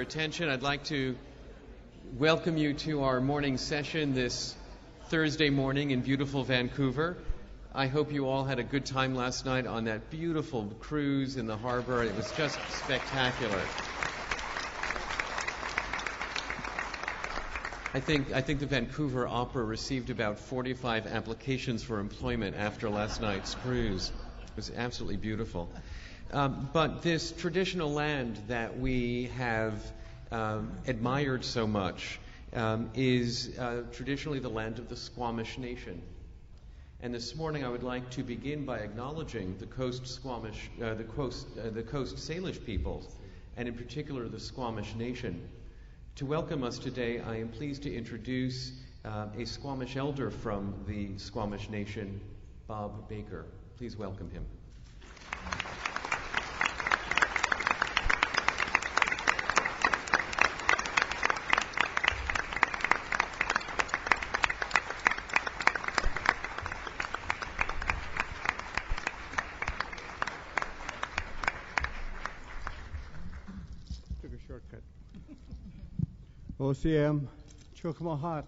attention. I'd like to welcome you to our morning session this Thursday morning in beautiful Vancouver. I hope you all had a good time last night on that beautiful cruise in the harbor. It was just spectacular. I think the Vancouver Opera received about 45 applications for employment after last night's cruise. It was absolutely beautiful. But this traditional land that we have admired so much is traditionally the land of the Squamish Nation. And this morning I would like to begin by acknowledging the Coast Salish peoples, and in particular the Squamish Nation. To welcome us today, I am pleased to introduce a Squamish elder from the Squamish Nation, Bob Baker. Please welcome him. Took a shortcut. OCM, Chukmahat,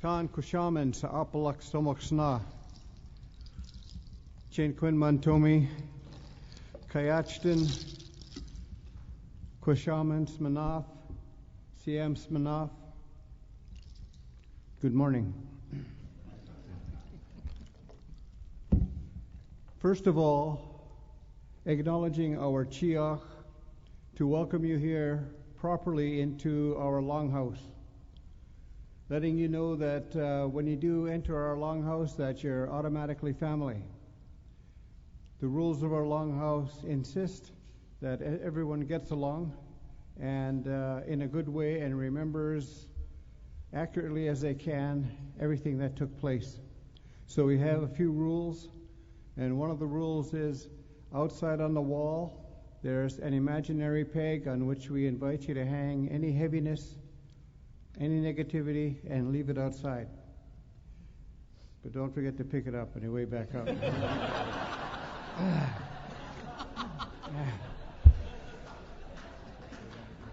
Tan Kushaman sa Apalak Somoksna, Chen Quinn Mantomi, Kayachton, Kushaman Smanath, CM Smanath. Good morning. First of all, acknowledging our Chiach to welcome you here properly into our longhouse, letting you know that when you do enter our longhouse that you're automatically family. The rules of our longhouse insist that everyone gets along and in a good way and remembers accurately as they can everything that took place. So we have a few rules, and one of the rules is outside on the wall there's an imaginary peg on which we invite you to hang any heaviness, any negativity, and leave it outside. But don't forget to pick it up on your way back up.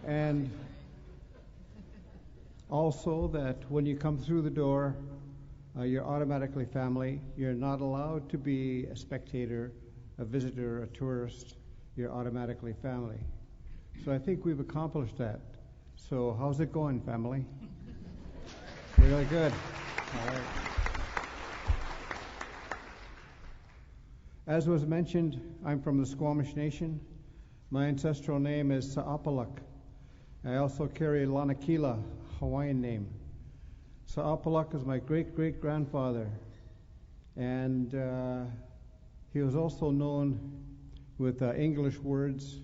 And also that when you come through the door, you're automatically family. You're not allowed to be a spectator, a visitor, a tourist. You're automatically family. So I think we've accomplished that. So how's it going, family? Really good. All right. As was mentioned, I'm from the Squamish Nation. My ancestral name is Sa'apalak. I also carry a Lanakila Hawaiian name. Sa'apalak is my great-great-grandfather. And he was also known with English words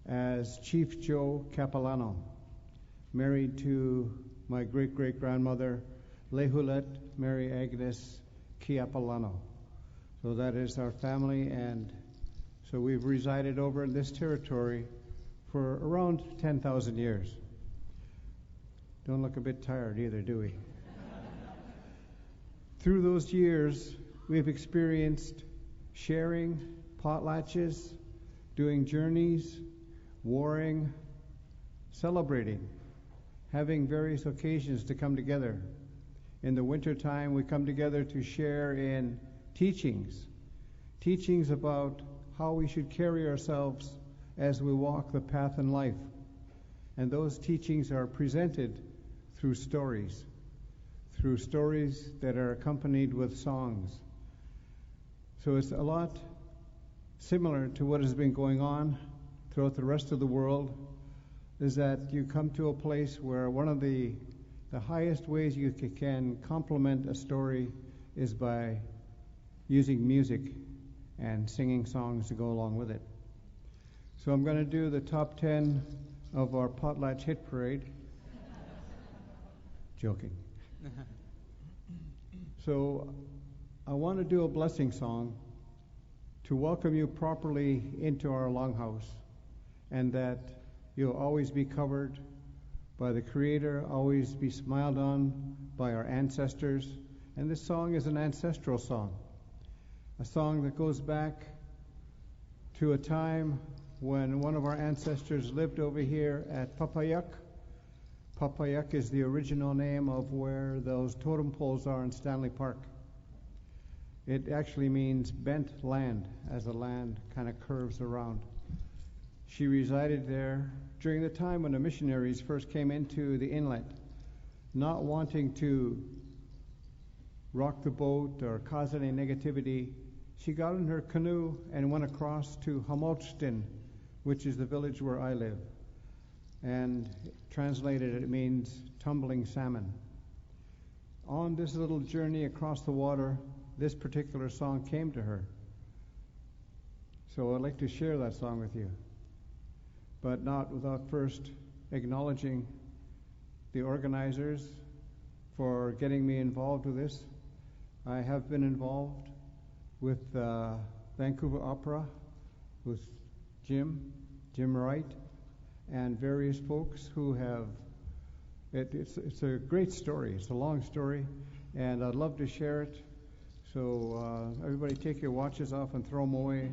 as Chief Joe Capilano, married to my great-great-grandmother, Lehulet Mary Agnes Kiapilano. So that is our family, and so we've resided over in this territory for around 10,000 years. Don't look a bit tired either, do we? Through those years, we've experienced sharing, potlatches, doing journeys, warring, celebrating, having various occasions to come together. In the wintertime, we come together to share in teachings about how we should carry ourselves as we walk the path in life. And those teachings are presented through stories that are accompanied with songs. So it's a lot similar to what has been going on throughout the rest of the world, is that you come to a place where one of the highest ways you can complement a story is by using music and singing songs to go along with it. So I'm going to do the top 10 of our Potlatch Hit Parade. Joking. So I want to do a blessing song to welcome you properly into our longhouse, and that you'll always be covered by the Creator, always be smiled on by our ancestors. And this song is an ancestral song, a song that goes back to a time when one of our ancestors lived over here at Papayuk. Papayuk is the original name of where those totem poles are in Stanley Park. It actually means bent land, as the land kind of curves around. She resided there during the time when the missionaries first came into the inlet, not wanting to rock the boat or cause any negativity. She got in her canoe and went across to Hamolstin, which is the village where I live. And translated, it means tumbling salmon. On this little journey across the water, this particular song came to her. So I'd like to share that song with you, but not without first acknowledging the organizers for getting me involved with this. I have been involved with Vancouver Opera, with Jim Wright, and various folks who have. It's a great story. It's a long story, and I'd love to share it. So everybody take your watches off and throw them away.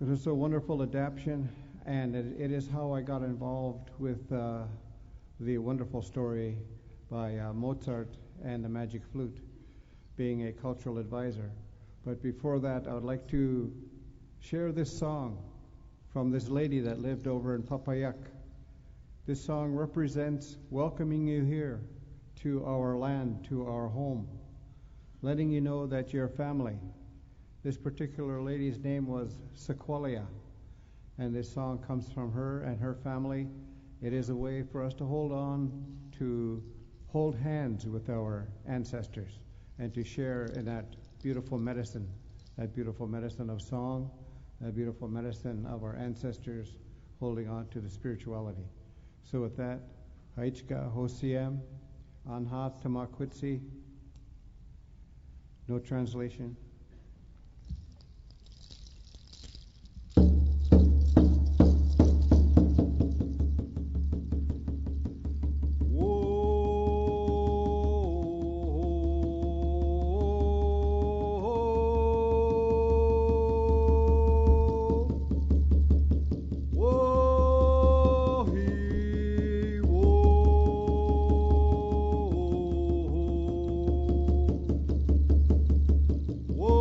But it's a wonderful adaptation, and it is how I got involved with the wonderful story by Mozart and the Magic Flute, being a cultural advisor. But before that, I would like to share this song from this lady that lived over in Papayuk. This song represents welcoming you here to our land, to our home, letting you know that you're family. This particular lady's name was Sequoia, and this song comes from her and her family. It is a way for us to hold hands with our ancestors and to share in that beautiful medicine of song, that beautiful medicine of our ancestors holding on to the spirituality. So with that, Haichka Hosiem, Anhat Tamakwitsi, no translation. Whoa.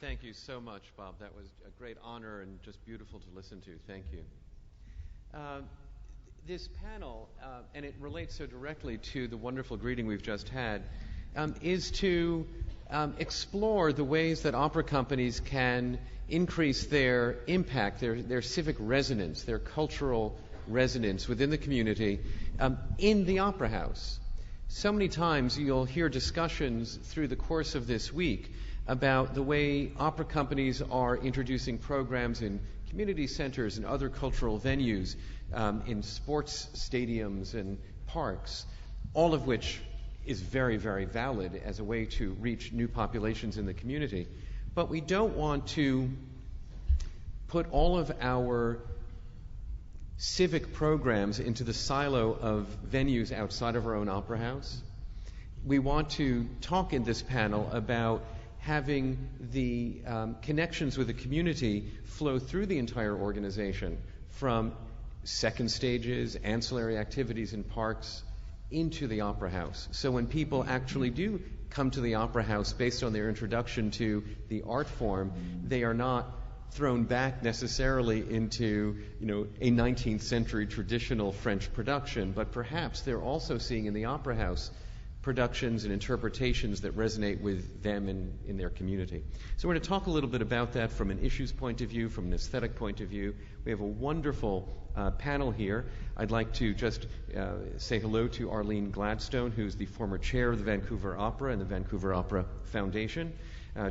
Thank you so much, Bob. That was a great honor and just beautiful to listen to. Thank you. This panel, and it relates so directly to the wonderful greeting we've just had, is to explore the ways that opera companies can increase their impact, their civic resonance, their cultural resonance within the community in the opera house. So many times you'll hear discussions through the course of this week about the way opera companies are introducing programs in community centers and other cultural venues, in sports stadiums and parks, all of which is very, very valid as a way to reach new populations in the community. But we don't want to put all of our civic programs into the silo of venues outside of our own opera house. We want to talk in this panel about having the connections with the community flow through the entire organization, from second stages, ancillary activities in parks, into the opera house. So when people actually do come to the opera house based on their introduction to the art form, they are not thrown back necessarily into, a 19th century traditional French production, but perhaps they're also seeing in the opera house productions and interpretations that resonate with them in their community. So we're going to talk a little bit about that from an issues point of view, from an aesthetic point of view. We have a wonderful panel here. I'd like to just say hello to Arlene Gladstone, who's the former chair of the Vancouver Opera and the Vancouver Opera Foundation,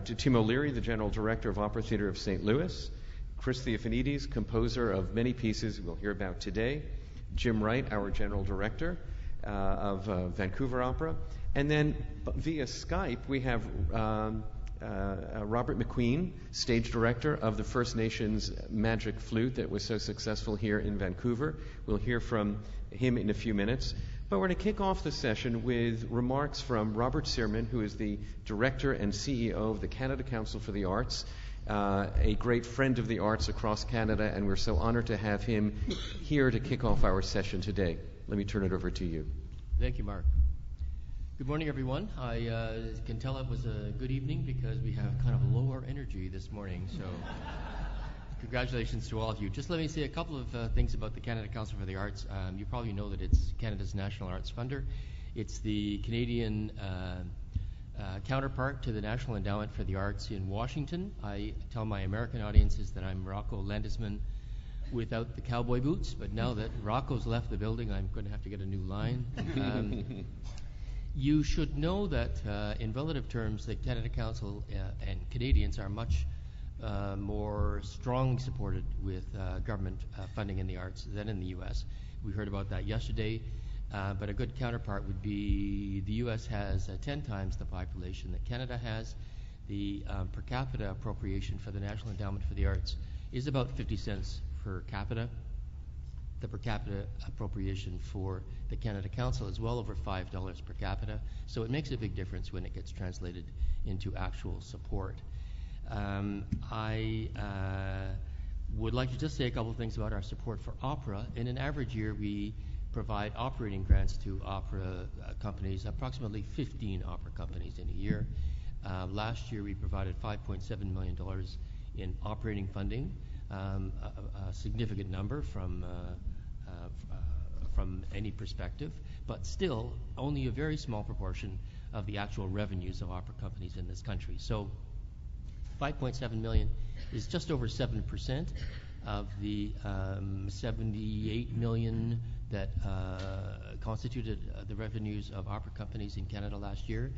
to Tim O'Leary, the general director of Opera Theatre of St. Louis, Chris Theofanidis, composer of many pieces we'll hear about today, Jim Wright, our general director of Vancouver Opera, and then via Skype we have Robert McQueen, stage director of the First Nations Magic Flute that was so successful here in Vancouver. We'll hear from him in a few minutes. But we're going to kick off the session with remarks from Robert Sirman, who is the director and CEO of the Canada Council for the Arts, a great friend of the arts across Canada, and we're so honored to have him here to kick off our session today. Let me turn it over to you. Thank you, Mark. Good morning, everyone. I can tell it was a good evening because we have kind of lower energy this morning, so congratulations to all of you. Just let me say a couple of things about the Canada Council for the Arts. You probably know that it's Canada's national arts funder. It's the Canadian counterpart to the National Endowment for the Arts in Washington. I tell my American audiences that I'm Rocco Landesman without the cowboy boots, but now that Rocco's left the building, I'm going to have to get a new line. You should know that in relative terms, the Canada Council and Canadians are much more strongly supported with government funding in the arts than in the U.S. We heard about that yesterday, but a good counterpart would be the U.S. has 10 times the population that Canada has. The per capita appropriation for the National Endowment for the Arts is about 50 cents per capita. The per capita appropriation for the Canada Council is well over $5 per capita, so it makes a big difference when it gets translated into actual support. I would like to just say a couple of things about our support for opera. In an average year, we provide operating grants to opera companies, approximately 15 opera companies in a year. Last year, we provided $5.7 million in operating funding, a significant number from any perspective, but still only a very small proportion of the actual revenues of opera companies in this country. So 5.7 million is just over 7% of the 78 million that constituted the revenues of opera companies in Canada last year.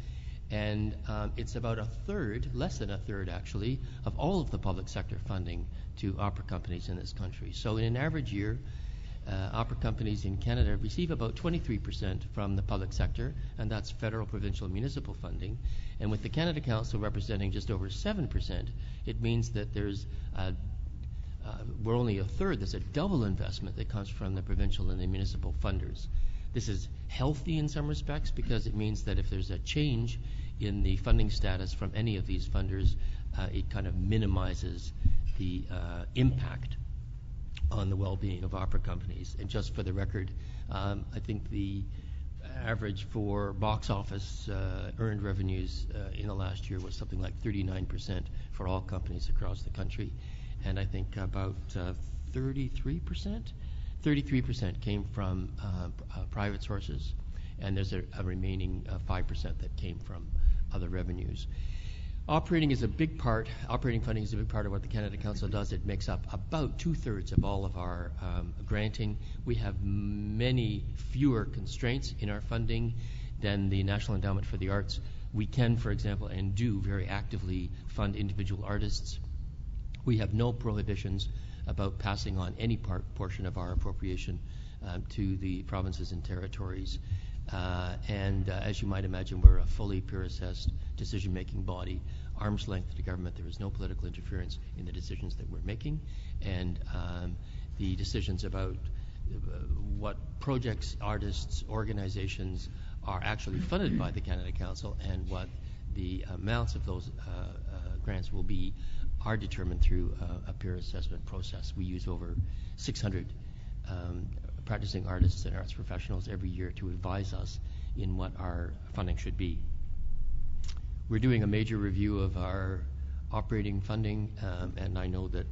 And it's about a third, less than a third actually, of all of the public sector funding to opera companies in this country. So in an average year, opera companies in Canada receive about 23% from the public sector, and that's federal, provincial, municipal funding. And with the Canada Council representing just over 7%, it means that we're only a third. There's a double investment that comes from the provincial and the municipal funders. This is healthy in some respects because it means that if there's a change in the funding status from any of these funders, it kind of minimizes the impact on the well-being of opera companies. And just for the record, I think average for box office earned revenues in the last year was something like 39% for all companies across the country. And I think about 33% came from private sources, and there's a remaining 5% that came from other revenues. Operating funding is a big part of what the Canada Council does. It makes up about 2/3 of all of our granting. We have many fewer constraints in our funding than the National Endowment for the Arts. We can, for example, and do very actively fund individual artists. We have no prohibitions about passing on any portion of our appropriation to the provinces and territories. As you might imagine, we're a fully peer-assessed decision-making body, arm's length to government. There is no political interference in the decisions that we're making, and the decisions about what projects, artists, organizations are actually funded by the Canada Council and what the amounts of those grants will be are determined through a peer assessment process. We use over 600 practicing artists and arts professionals every year to advise us in what our funding should be. We're doing a major review of our operating funding, and I know that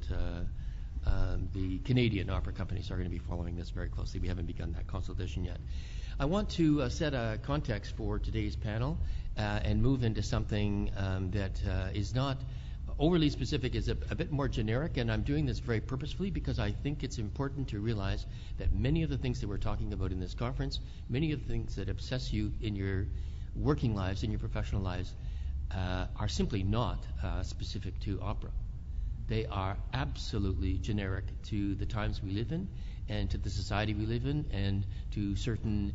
the Canadian opera companies are going to be following this very closely. We haven't begun that consultation yet. I want to set a context for today's panel and move into something that is not overly specific, is a bit more generic, and I'm doing this very purposefully because I think it's important to realize that many of the things that we're talking about in this conference, many of the things that obsess you in your working lives, in your professional lives, are simply not specific to opera. They are absolutely generic to the times we live in and to the society we live in and to certain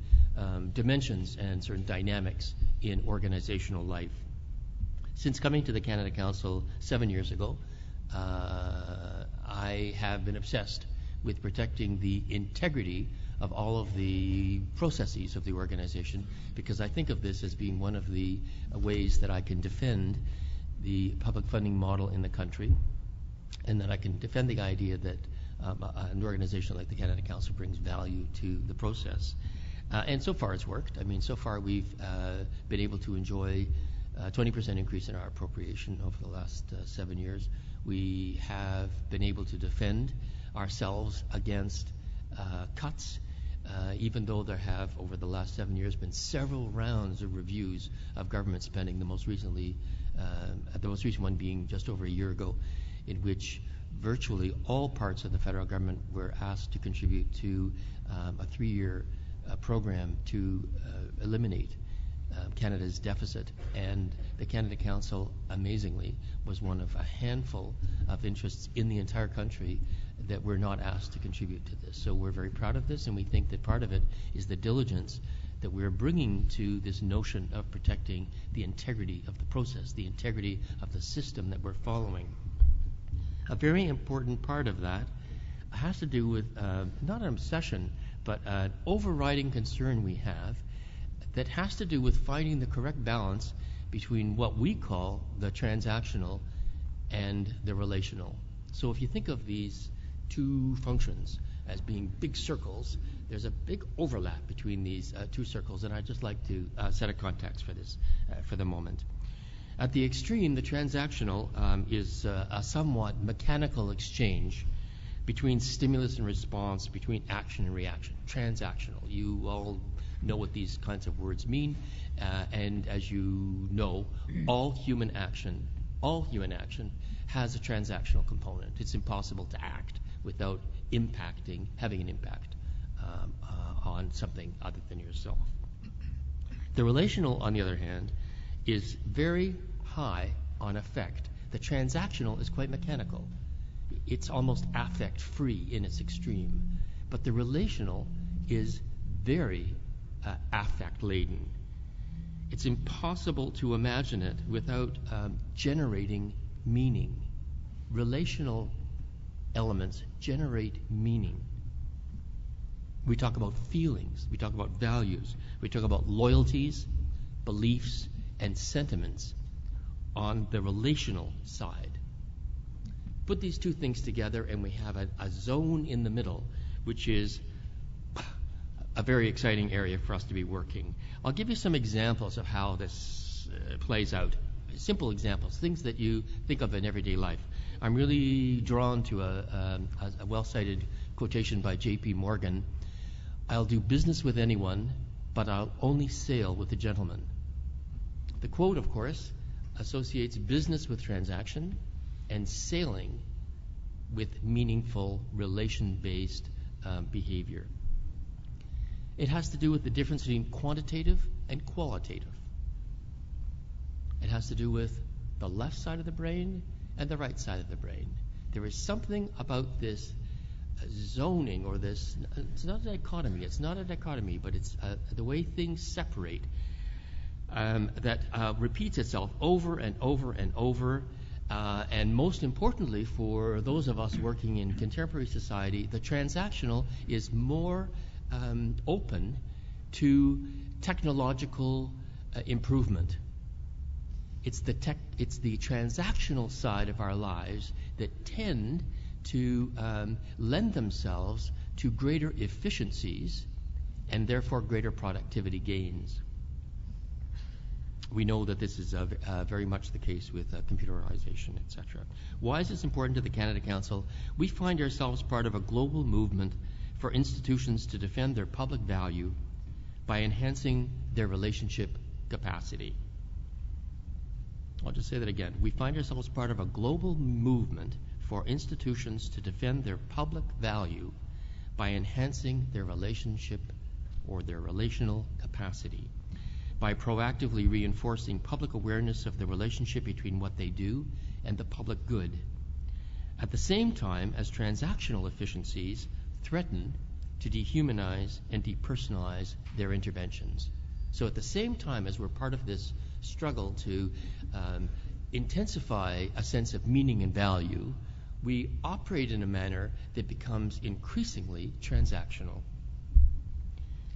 dimensions and certain dynamics in organizational life. Since coming to the Canada Council 7 years ago, I have been obsessed with protecting the integrity of all of the processes of the organization, because I think of this as being one of the ways that I can defend the public funding model in the country, and that I can defend the idea that an organization like the Canada Council brings value to the process. And so far it's worked. I mean, so far we've been able to enjoy a 20% increase in our appropriation over the last 7 years. We have been able to defend ourselves against cuts, even though there have, over the last 7 years, been several rounds of reviews of government spending, the most recent one being just over a year ago, in which virtually all parts of the federal government were asked to contribute to a 3-year program to eliminate Canada's deficit, and the Canada Council, amazingly, was one of a handful of interests in the entire country that were not asked to contribute to this. So we're very proud of this, and we think that part of it is the diligence that we're bringing to this notion of protecting the integrity of the process, the integrity of the system that we're following. A very important part of that has to do with not an obsession, but an overriding concern we have that has to do with finding the correct balance between what we call the transactional and the relational. So if you think of these two functions as being big circles, there's a big overlap between these two circles, and I'd just like to set a context for this for the moment. At the extreme, the transactional is a somewhat mechanical exchange between stimulus and response, between action and reaction. Transactional. You all know what these kinds of words mean, and as you know, all human action has a transactional component. It's impossible to act without having an impact on something other than yourself. The relational, on the other hand, is very high on affect. The transactional is quite mechanical. It's almost affect-free in its extreme. But the relational is very affect-laden. It's impossible to imagine it without generating meaning. Relational elements generate meaning. We talk about feelings, we talk about values, we talk about loyalties, beliefs, and sentiments on the relational side. Put these two things together and we have a zone in the middle, which is a very exciting area for us to be working. I'll give you some examples of how this plays out. Simple examples, things that you think of in everyday life. I'm really drawn to a well-cited quotation by J.P. Morgan. I'll do business with anyone, but I'll only sail with a gentleman. The quote, of course, associates business with transaction and sailing with meaningful relation-based behavior. It has to do with the difference between quantitative and qualitative. It has to do with the left side of the brain and the right side of the brain. There is something about this zoning, or this, it's not a dichotomy, but it's the way things separate, that repeats itself over and over and over. And most importantly, for those of us working in contemporary society, the transactional is more open to technological improvement. It's the transactional side of our lives that tend to lend themselves to greater efficiencies and therefore greater productivity gains. We know that this is very much the case with computerization, etc. Why is this important to the Canada Council? We find ourselves part of a global movement for institutions to defend their public value by enhancing their relationship capacity. I'll just say that again. We find ourselves part of a global movement for institutions to defend their public value by enhancing their relationship or their relational capacity, by proactively reinforcing public awareness of the relationship between what they do and the public good, at the same time as transactional efficiencies threaten to dehumanize and depersonalize their interventions. So at the same time as we're part of this struggle to intensify a sense of meaning and value, we operate in a manner that becomes increasingly transactional.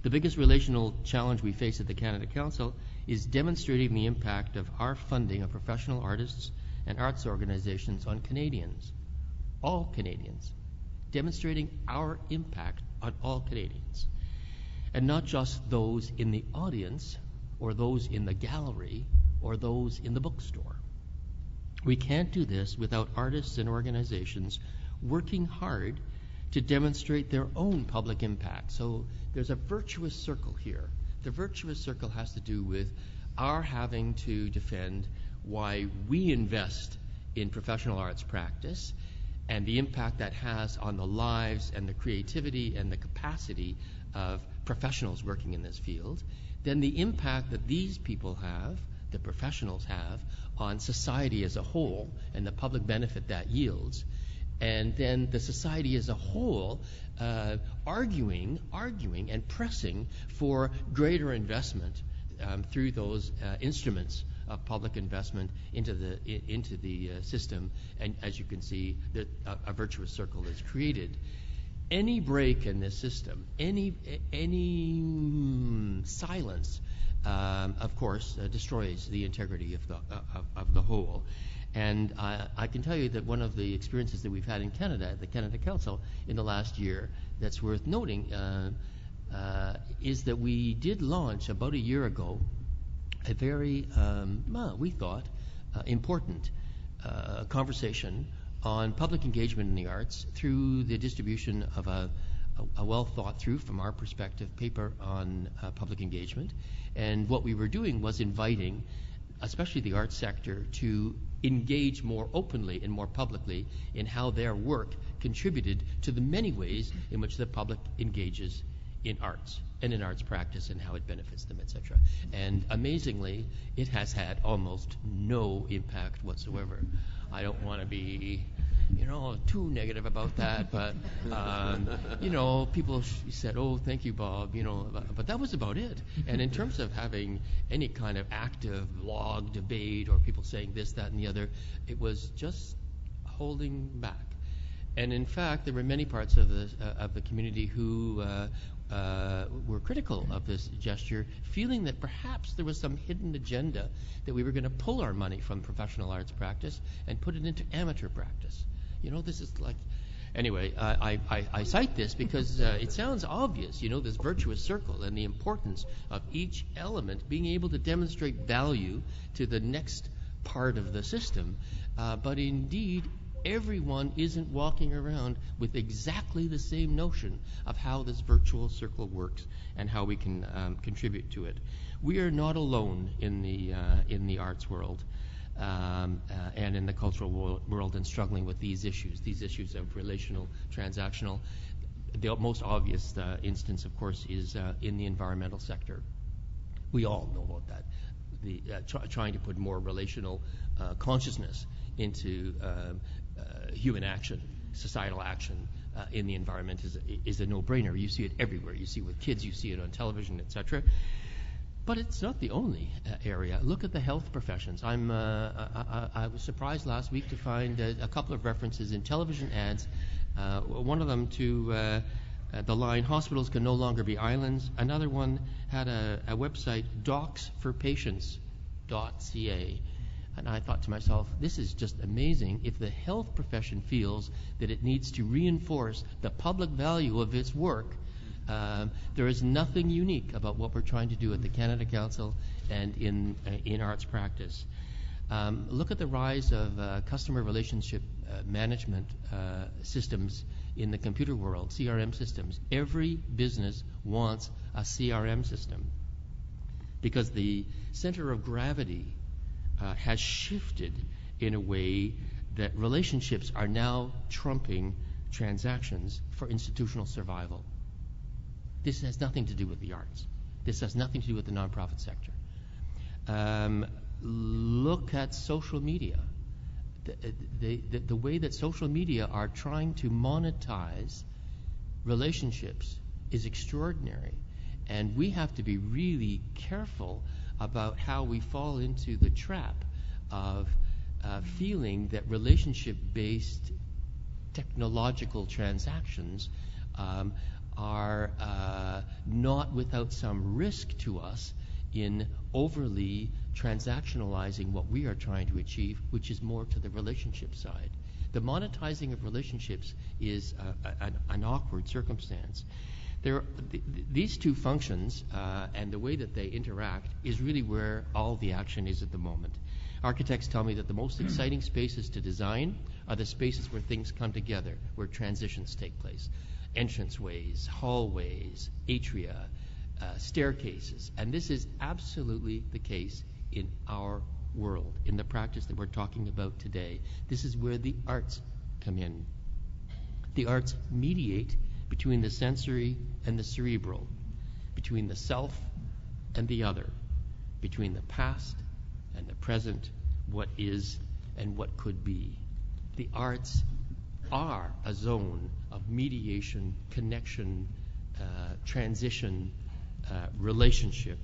The biggest relational challenge we face at the Canada Council is demonstrating the impact of our funding of professional artists and arts organizations on Canadians, all Canadians, demonstrating our impact on all Canadians, and not just those in the audience or those in the gallery or those in the bookstore. We can't do this without artists and organizations working hard to demonstrate their own public impact. So there's a virtuous circle here. The virtuous circle has to do with our having to defend why we invest in professional arts practice and the impact that has on the lives and the creativity and the capacity of professionals working in this field, then the impact that these people have, the professionals have, on society as a whole and the public benefit that yields, and then the society as a whole arguing and pressing for greater investment through those instruments of public investment into the system. And as you can see, a virtuous circle is created. Any break in this system, any silence, of course, destroys the integrity of the whole. And I can tell you that one of the experiences that we've had in Canada, at the Canada Council, in the last year that's worth noting is that we did launch about a year ago a very, we thought, important conversation on public engagement in the arts through the distribution of a well thought through, from our perspective, paper on public engagement. And what we were doing was inviting, especially the arts sector, to engage more openly and more publicly in how their work contributed to the many ways in which the public engages in arts and in arts practice and how it benefits them, etc. And amazingly, it has had almost no impact whatsoever. I don't want to be, too negative about that, but, people said, oh, thank you, Bob, but that was about it. And in terms of having any kind of active blog debate or people saying this, that, and the other, it was just holding back. And in fact, there were many parts of the community who were critical of this gesture, feeling that perhaps there was some hidden agenda that we were going to pull our money from professional arts practice and put it into amateur practice. This is like Anyway, I cite this because it sounds obvious, this virtuous circle and the importance of each element being able to demonstrate value to the next part of the system. But indeed, everyone isn't walking around with exactly the same notion of how this virtual circle works and how we can contribute to it. We are not alone in the arts world. And in the cultural world and struggling with these issues of relational, transactional. The most obvious instance, of course, is in the environmental sector. We all know about that. Trying to put more relational consciousness into human action, societal action in the environment is a no-brainer. You see it everywhere. You see it with kids, you see it on television, etc. But it's not the only area. Look at the health professions. I was surprised last week to find a couple of references in television ads. One of them to the line, "Hospitals can no longer be islands." Another one had a website, docsforpatients.ca. And I thought to myself, this is just amazing. If the health profession feels that it needs to reinforce the public value of its work, there is nothing unique about what we're trying to do at the Canada Council and in arts practice. Look at the rise of customer relationship management systems in the computer world, CRM systems. Every business wants a CRM system because the center of gravity has shifted in a way that relationships are now trumping transactions for institutional survival. This has nothing to do with the arts. This has nothing to do with the nonprofit sector. Look at social media. The way that social media are trying to monetize relationships is extraordinary. And we have to be really careful about how we fall into the trap of feeling that relationship-based technological transactions are not without some risk to us in overly transactionalizing what we are trying to achieve, which is more to the relationship side. The monetizing of relationships is an awkward circumstance. These two functions and the way that they interact is really where all the action is at the moment. Architects tell me that the most exciting spaces to design are the spaces where things come together, where transitions take place. Entranceways, hallways, atria, staircases. And this is absolutely the case in our world, in the practice that we're talking about today. This is where the arts come in. The arts mediate between the sensory and the cerebral, between the self and the other, between the past and the present, what is and what could be. The arts are a zone of mediation, connection, transition, relationship.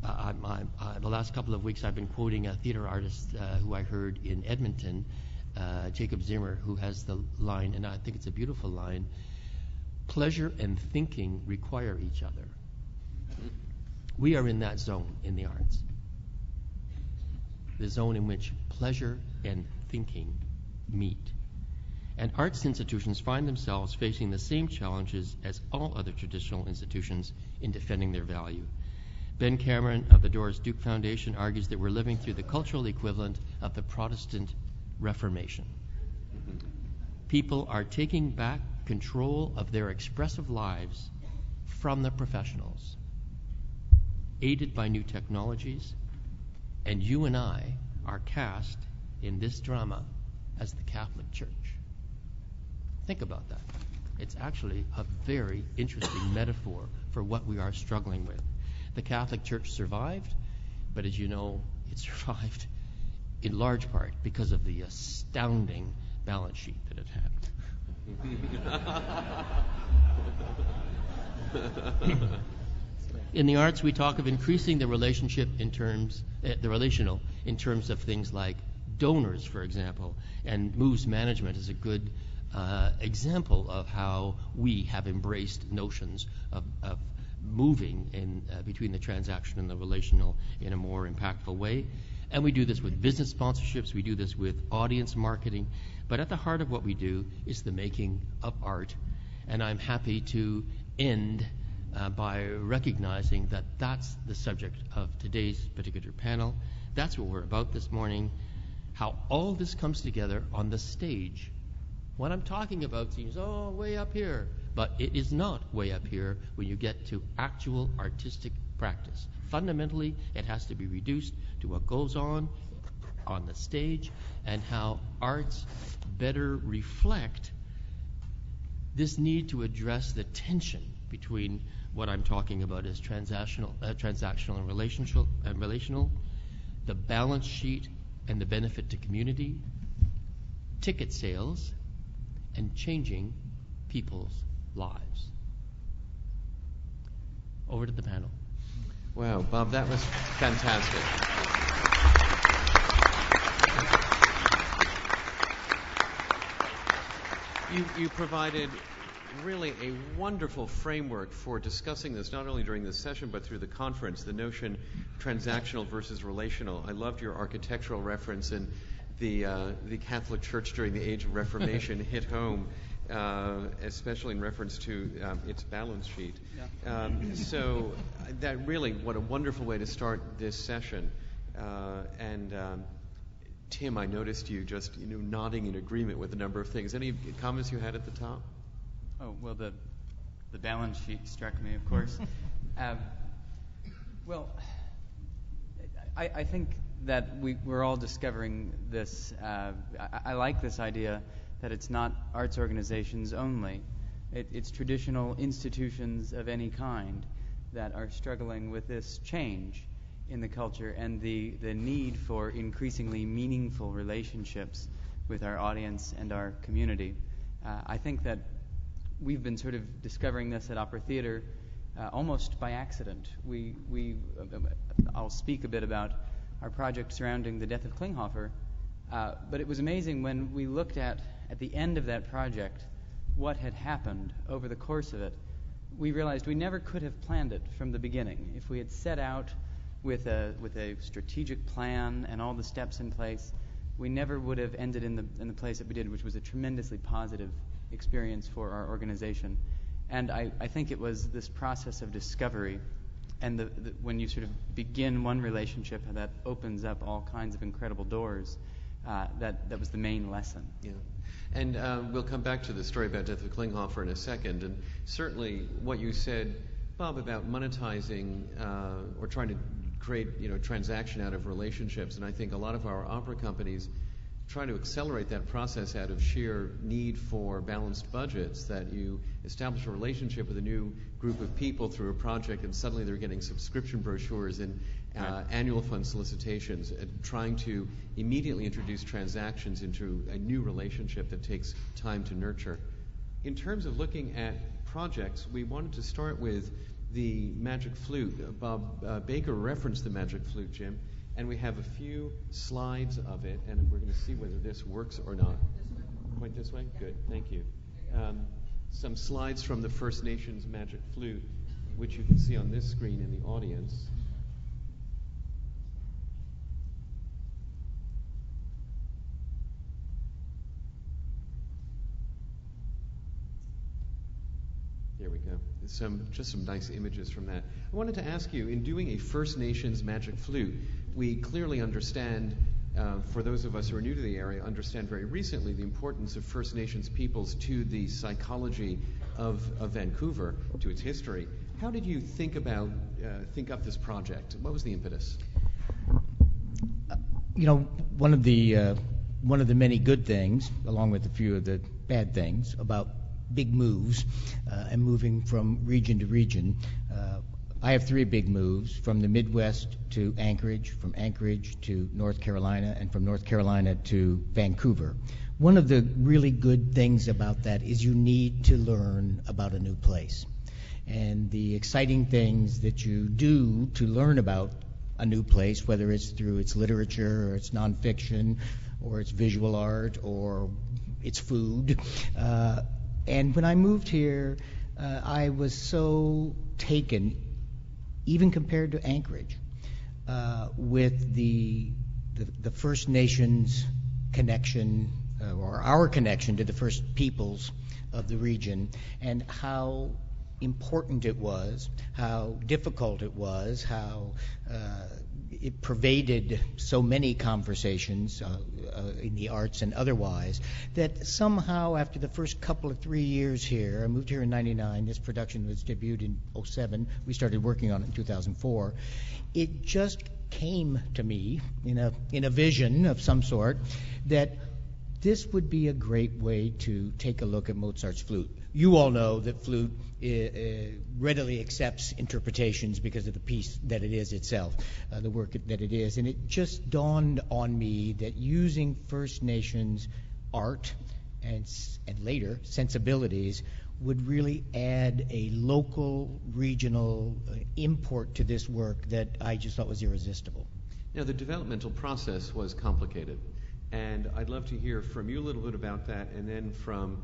The last couple of weeks I've been quoting a theater artist who I heard in Edmonton, Jacob Zimmer, who has the line, and I think it's a beautiful line, "Pleasure and thinking require each other." We are in that zone in the arts. The zone in which pleasure and thinking meet. And arts institutions find themselves facing the same challenges as all other traditional institutions in defending their value. Ben Cameron of the Doris Duke Foundation argues that we're living through the cultural equivalent of the Protestant Reformation. People are taking back control of their expressive lives from the professionals, aided by new technologies, and you and I are cast in this drama as the Catholic Church. Think about that. It's actually a very interesting metaphor for what we are struggling with. The Catholic Church survived, but as you know, it survived in large part because of the astounding balance sheet that it had. In the arts, we talk of increasing the relationship in terms, the relational in terms of things like donors, for example, and moves management is a good example of how we have embraced notions of moving in between the transaction and the relational in a more impactful way. And we do this with business sponsorships, we do this with audience marketing, but at the heart of what we do is the making of art. And I'm happy to end by recognizing that that's the subject of today's particular panel. That's what we're about this morning, how all this comes together on the stage. What I'm talking about seems, way up here, but it is not way up here when you get to actual artistic practice. Fundamentally, it has to be reduced to what goes on the stage and how arts better reflect this need to address the tension between what I'm talking about as transactional and relational, the balance sheet and the benefit to community, ticket sales, and changing people's lives. Over to the panel. Wow, Bob, that was fantastic. You provided really a wonderful framework for discussing this, not only during this session, but through the conference, the notion transactional versus relational. I loved your architectural reference, and the Catholic Church during the Age of Reformation hit home, especially in reference to its balance sheet. Yeah. So that really, what a wonderful way to start this session. Tim, I noticed you just nodding in agreement with a number of things. Any comments you had at the top? Oh, well, the balance sheet struck me, of course. I think that we're all discovering this. I like this idea that it's not arts organizations only. It's traditional institutions of any kind that are struggling with this change in the culture and the need for increasingly meaningful relationships with our audience and our community. I think that we've been sort of discovering this at Opera Theatre almost by accident. I'll speak a bit about our project surrounding the death of Klinghoffer, but it was amazing when we looked at the end of that project what had happened over the course of it. We realized we never could have planned it from the beginning. If we had set out with a strategic plan and all the steps in place, we never would have ended in the place that we did, which was a tremendously positive experience for our organization. And I think it was this process of discovery, and when you sort of begin one relationship that opens up all kinds of incredible doors, that was the main lesson. Yeah. And we'll come back to the story about Death of Klinghoffer in a second. And certainly what you said, Bob, about monetizing or trying to create transaction out of relationships. And I think a lot of our opera companies try to accelerate that process out of sheer need for balanced budgets, that you establish a relationship with a new group of people through a project and suddenly they're getting subscription brochures and annual fund solicitations, trying to immediately introduce transactions into a new relationship that takes time to nurture. In terms of looking at projects, we wanted to start with the Magic Flute. Bob Baker referenced the Magic Flute, Jim, and we have a few slides of it, and we're going to see whether this works or not. Point this way? Good, thank you. Some slides from the First Nations Magic Flute, which you can see on this screen in the audience. There we go. Just some nice images from that. I wanted to ask you, in doing a First Nations Magic Flute, we clearly understand, for those of us who are new to the area, understand very recently the importance of First Nations peoples to the psychology of Vancouver, to its history. How did you think up this project? What was the impetus? One of the many good things, along with a few of the bad things about big moves and moving from region to region. I have 3 big moves, from the Midwest to Anchorage, from Anchorage to North Carolina, and from North Carolina to Vancouver. One of the really good things about that is you need to learn about a new place. And the exciting things that you do to learn about a new place, whether it's through its literature or its nonfiction or its visual art or its food. And when I moved here, I was so taken, even compared to Anchorage, with the the First Nations connection, or our connection to the First Peoples of the region, and how important it was, how difficult it was, how it pervaded so many conversations in the arts and otherwise, that somehow after the first couple of 3 years here, I moved here in '99, this production was debuted in '07, we started working on it in 2004, it just came to me in a vision of some sort that this would be a great way to take a look at Mozart's flute. You all know that flute readily accepts interpretations because of the piece that it is itself, the work that it is. And it just dawned on me that using First Nations art and later sensibilities would really add a local, regional import to this work that I just thought was irresistible. Now, the developmental process was complicated, and I'd love to hear from you a little bit about that, and then from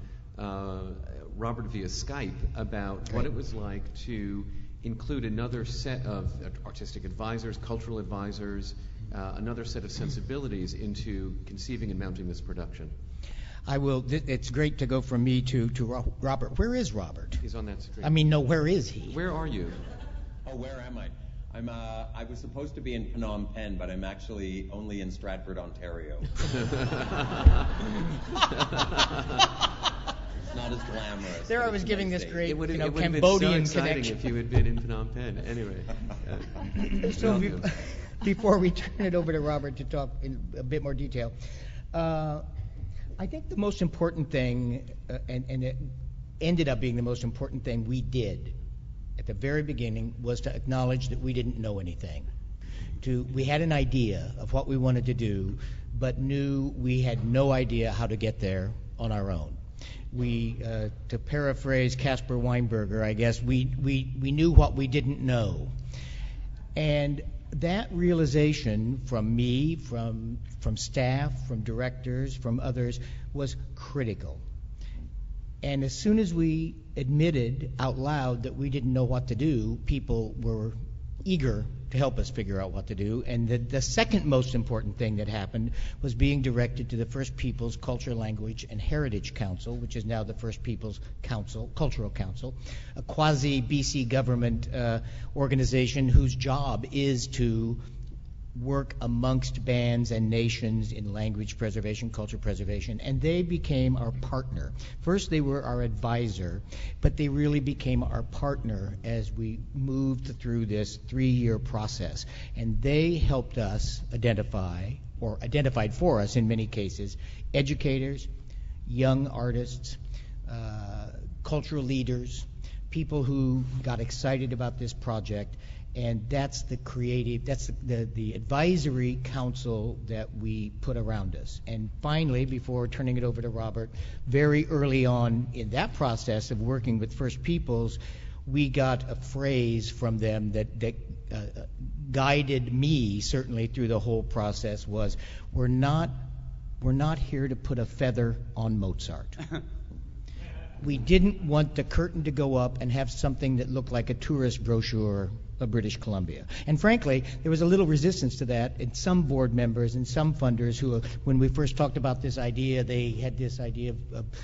Robert via Skype about what it was like to include another set of artistic advisors, cultural advisors, another set of sensibilities into conceiving and mounting this production. I will. It's great to go from me to Robert. Where is Robert? He's on that screen. I mean, no, where is he? Where are you? Oh, where am I? I was supposed to be in Phnom Penh, but I'm actually only in Stratford, Ontario. It's not as glamorous. There I was giving nice this day. great, It would have been Cambodian so exciting connection. if you had been in Phnom Penh. Anyway. So before we turn it over to Robert to talk in a bit more detail, I think the most important thing, and it ended up being the most important thing we did at the very beginning, was to acknowledge that we didn't know anything. We had an idea of what we wanted to do, but knew we had no idea how to get there on our own. To paraphrase Caspar Weinberger, I guess, we knew what we didn't know. And that realization from me, from staff, from directors, from others, was critical. And as soon as we admitted out loud that we didn't know what to do, people were eager to help us figure out what to do. And the second most important thing that happened was being directed to the First Peoples Culture, Language, and Heritage Council, which is now the First Peoples Cultural Council, a quasi-BC government organization whose job is to work amongst bands and nations in language preservation, culture preservation, and they became our partner. First, they were our advisor, but they really became our partner as we moved through this 3-year process. And they helped us identify, or identified for us in many cases, educators, young artists, cultural leaders, people who got excited about this project. And that's the advisory council that we put around us. And finally, before turning it over to Robert, very early on in that process of working with First Peoples, we got a phrase from them that guided me certainly through the whole process was, we're not here to put a feather on Mozart. We didn't want the curtain to go up and have something that looked like a tourist brochure of British Columbia. And frankly, there was a little resistance to that in some board members and some funders who, when we first talked about this idea, they had this idea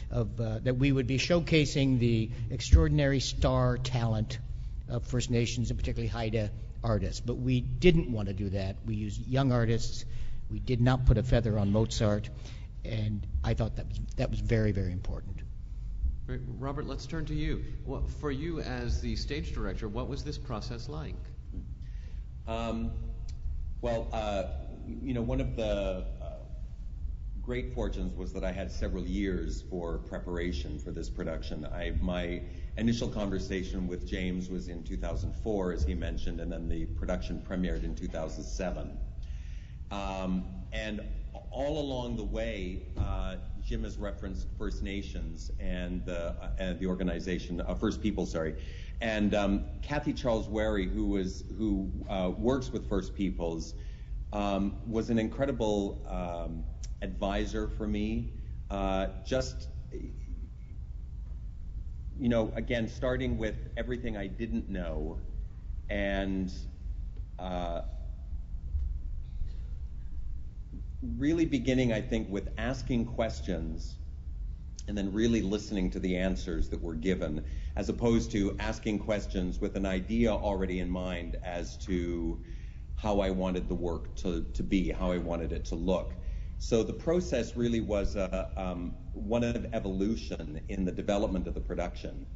of that we would be showcasing the extraordinary star talent of First Nations and particularly Haida artists. But we didn't want to do that. We used young artists. We did not put a feather on Mozart. And I thought that was very, very important. Robert, let's turn to you. Well, for you as the stage director, what was this process like? One of the great fortunes was that I had several years for preparation for this production. My initial conversation with James was in 2004, as he mentioned, and then the production premiered in 2007. And all along the way, Jim has referenced First Nations and the organization, First People, and Kathy Charles Wary, who works with First Peoples, was an incredible advisor for me. Again, starting with everything I didn't know, and really beginning, I think, with asking questions and then really listening to the answers that were given, as opposed to asking questions with an idea already in mind as to how I wanted the work to be, how I wanted it to look. So the process really was one of evolution in the development of the production.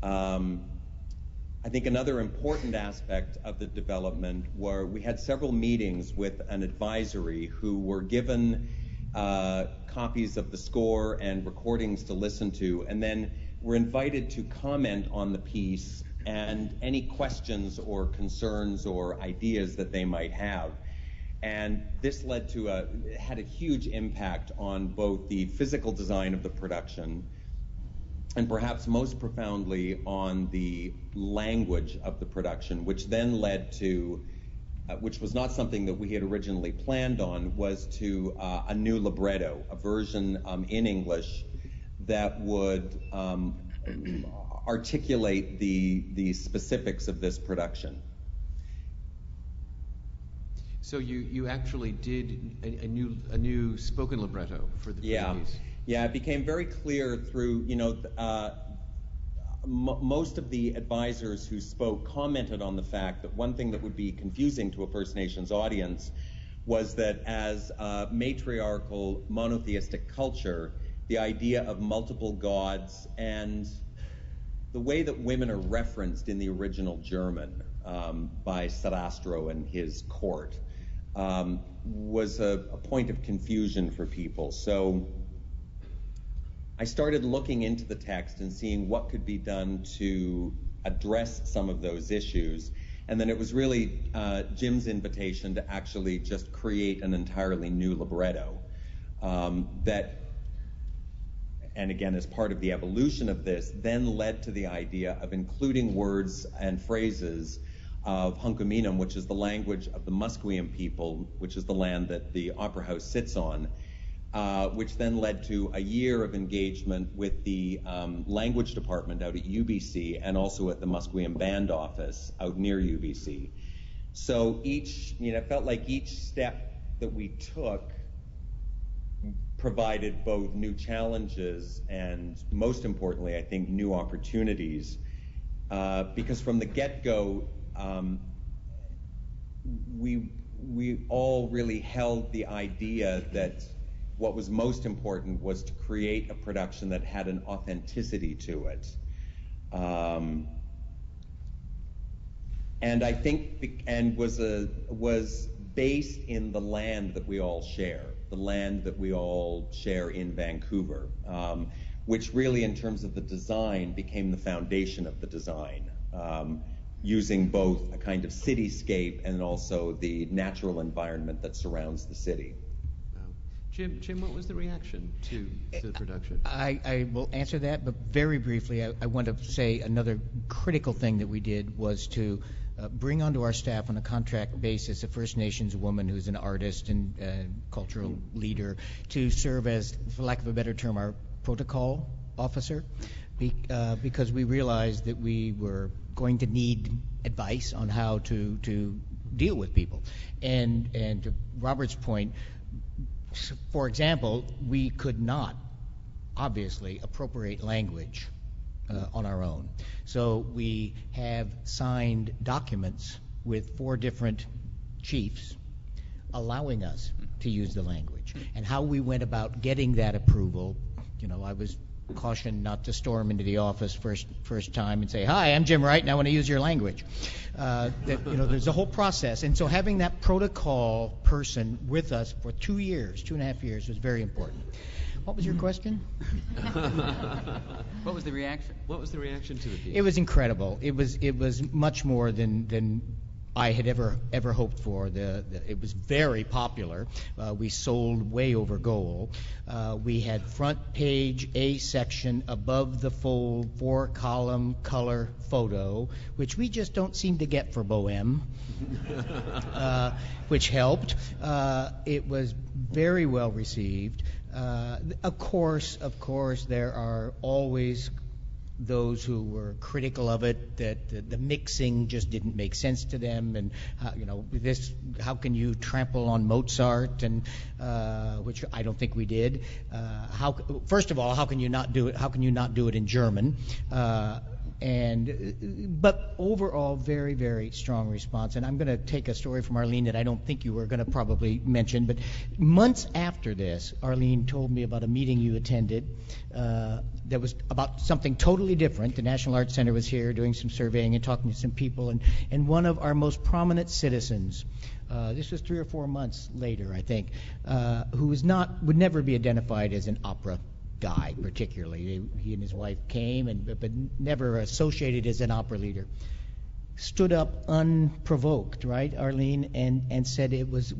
I think another important aspect of the development were we had several meetings with an advisory who were given copies of the score and recordings to listen to, and then were invited to comment on the piece and any questions or concerns or ideas that they might have. And this led to had a huge impact on both the physical design of the production and perhaps most profoundly on the language of the production, which then led to, which was not something that we had originally planned on, was to a new libretto, a version in English that would articulate the specifics of this production. So you actually did a new spoken libretto for the piece. Yeah, it became very clear through, most of the advisors who spoke commented on the fact that one thing that would be confusing to a First Nations audience was that as a matriarchal monotheistic culture, the idea of multiple gods and the way that women are referenced in the original German by Sarastro and his court was a point of confusion for people. So I started looking into the text and seeing what could be done to address some of those issues. And then it was really Jim's invitation to actually just create an entirely new libretto that, and again, as part of the evolution of this, then led to the idea of including words and phrases of Hunkaminam, which is the language of the Musqueam people, which is the land that the Opera House sits on, which then led to a year of engagement with the language department out at UBC and also at the Musqueam Band Office out near UBC. So it felt like each step that we took provided both new challenges and, most importantly, I think, new opportunities. Because from the get-go, we all really held the idea that what was most important was to create a production that had an authenticity to it. And I think, and was based in the land that we all share, the land that we all share in Vancouver, which really, in terms of the design, became the foundation of the design, using both a kind of cityscape and also the natural environment that surrounds the city. Jim, what was the reaction to the production? I will answer that, but very briefly, I want to say another critical thing that we did was to bring onto our staff on a contract basis a First Nations woman who's an artist and cultural leader to serve as, for lack of a better term, our protocol officer, because we realized that we were going to need advice on how to deal with people. And to Robert's point, for example, we could not, obviously, appropriate language on our own. So we have signed documents with 4 different chiefs allowing us to use the language. And how we went about getting that approval, I was cautioned not to storm into the office first time and say, "Hi, I'm Jim Wright, and I want to use your language." There's a whole process. And so having that protocol person with us for 2.5 years was very important. What was your question? What was the reaction? What was the reaction to the piece? It was incredible. It was much more than I had ever hoped for. It was very popular. We sold way over goal. We had front page A section above the fold 4-column color photo, which we just don't seem to get for Bohème, which helped. It was very well received. Of course, there are always those who were critical of it, that the mixing just didn't make sense to them, and how can you trample on Mozart, and which I don't think we did. First of all, how can you not do it? How can you not do it in German? But overall, very, very strong response. And I'm going to take a story from Arlene that I don't think you were going to probably mention. But months after this, Arlene told me about a meeting you attended that was about something totally different. The National Arts Center was here doing some surveying and talking to some people. And one of our most prominent citizens, this was 3 or 4 months later, I think, who would never be identified as an opera guy particularly. He and his wife came, but never associated as an opera leader. Stood up unprovoked, right, Arlene, and said it was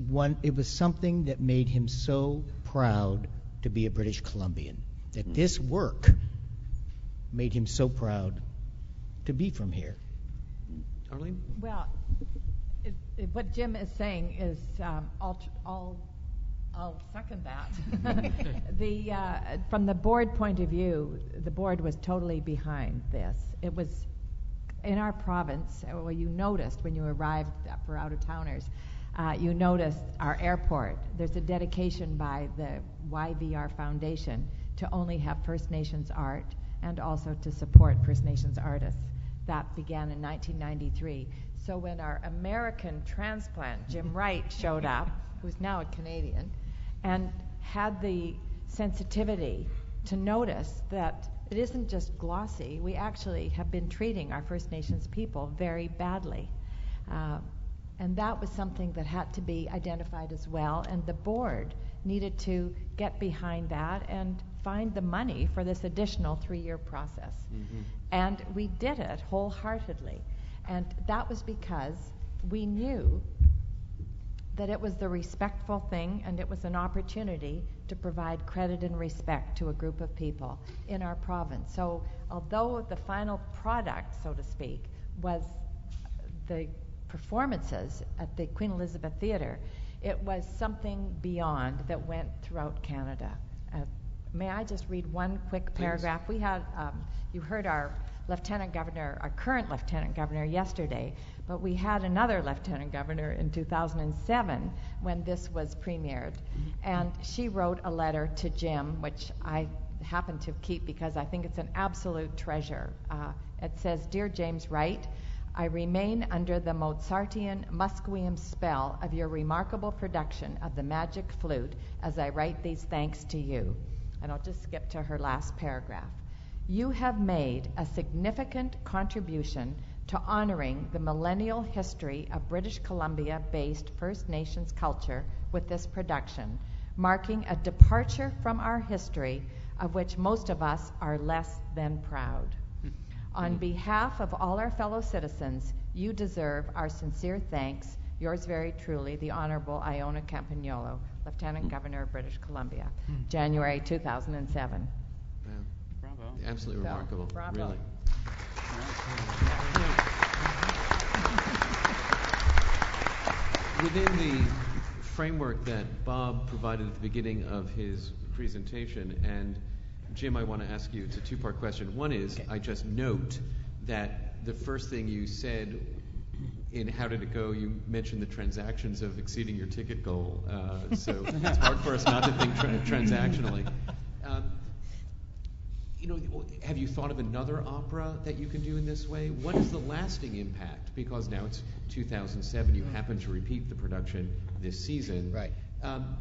something that made him so proud to be a British Columbian. That this work made him so proud to be from here. Arlene? Well, what Jim is saying is I'll second that. From the board point of view, the board was totally behind this. It was in our province. Well, you noticed when you arrived for out-of-towners, you noticed our airport. There's a dedication by the YVR Foundation to only have First Nations art and also to support First Nations artists. That began in 1993. So when our American transplant, Jim Wright, showed up, who's now a Canadian, and had the sensitivity to notice that it isn't just glossy. We actually have been treating our First Nations people very badly. And that was something that had to be identified as well. And the board needed to get behind that and find the money for this additional 3-year process. Mm-hmm. And we did it wholeheartedly. And that was because we knew that it was the respectful thing, and it was an opportunity to provide credit and respect to a group of people in our province. So although the final product, so to speak, was the performances at the Queen Elizabeth Theatre, it was something beyond that went throughout Canada. May I just read one quick paragraph? Please. We had, you heard our Lieutenant Governor, our current Lieutenant Governor yesterday, but we had another Lieutenant Governor in 2007 when this was premiered. And she wrote a letter to Jim, which I happen to keep because I think it's an absolute treasure. It says, "Dear James Wright, I remain under the Mozartian Musqueam spell of your remarkable production of the Magic Flute as I write these thanks to you." And I'll just skip to her last paragraph. "You have made a significant contribution to honoring the millennial history of British Columbia-based First Nations culture with this production, marking a departure from our history of which most of us are less than proud. On behalf of all our fellow citizens, you deserve our sincere thanks. Yours very truly, the Honorable Iona Campagnolo, Lieutenant Governor of British Columbia, January 2007. Wow. Bravo. Absolutely remarkable. Bravo. Really. Within the framework that Bob provided at the beginning of his presentation, and Jim, I want to ask you, it's a two-part question. One is, I just note that the first thing you said in How Did It Go, you mentioned the transactions of exceeding your ticket goal. So it's hard for us not to think transactionally. Have you thought of another opera that you can do in this way? What is the lasting impact? Because now it's 2007, you happen to repeat the production this season. Right.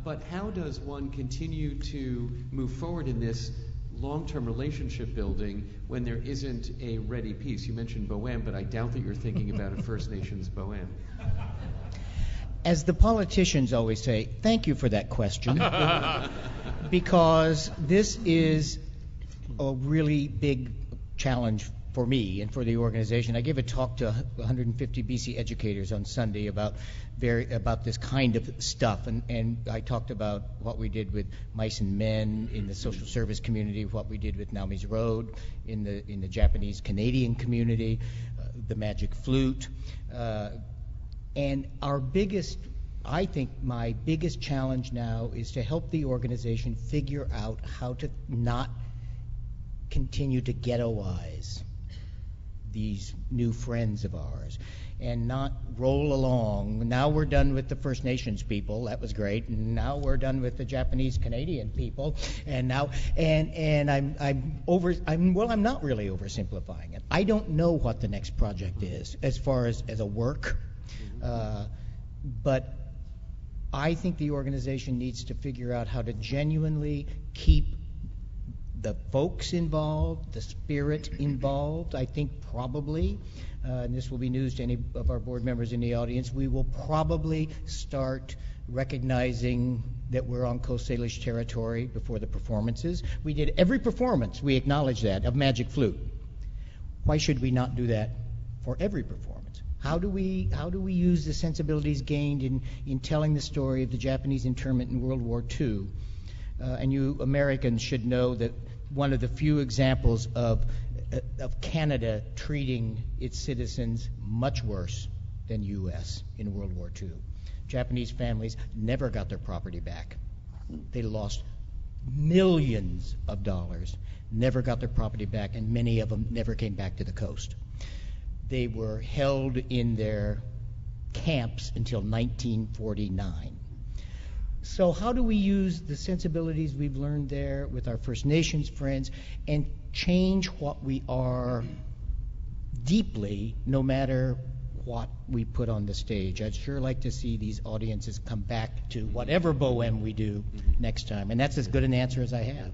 But how does one continue to move forward in this long-term relationship building when there isn't a ready piece? You mentioned Bohème, but I doubt that you're thinking about a First Nations Bohème. As the politicians always say, thank you for that question, because this is a really big challenge for me and for the organization. I gave a talk to 150 BC educators on Sunday about this kind of stuff, and I talked about what we did with Mice and Men in the social service community, what we did with Naomi's Road in the Japanese Canadian community, the Magic Flute, and I think my biggest challenge now is to help the organization figure out how to not continue to ghettoize these new friends of ours and not roll along. Now we're done with the First Nations people. That was great. And now we're done with the Japanese Canadian people. And now, and I'm not really oversimplifying it. I don't know what the next project is as far as a work, but I think the organization needs to figure out how to genuinely keep the folks involved, the spirit involved. I think probably, and this will be news to any of our board members in the audience, we will probably start recognizing that we're on Coast Salish territory before the performances. We did every performance, we acknowledge that, of Magic Flute. Why should we not do that for every performance? How do we use the sensibilities gained in telling the story of the Japanese internment in World War II? And you Americans should know that one of the few examples of Canada treating its citizens much worse than U.S. in World War II. Japanese families never got their property back. They lost millions of dollars, never got their property back, and many of them never came back to the coast. They were held in their camps until 1949. So how do we use the sensibilities we've learned there with our First Nations friends and change what we are deeply, no matter what we put on the stage? I'd sure like to see these audiences come back to whatever Bohème we do next time, and that's as good an answer as I have.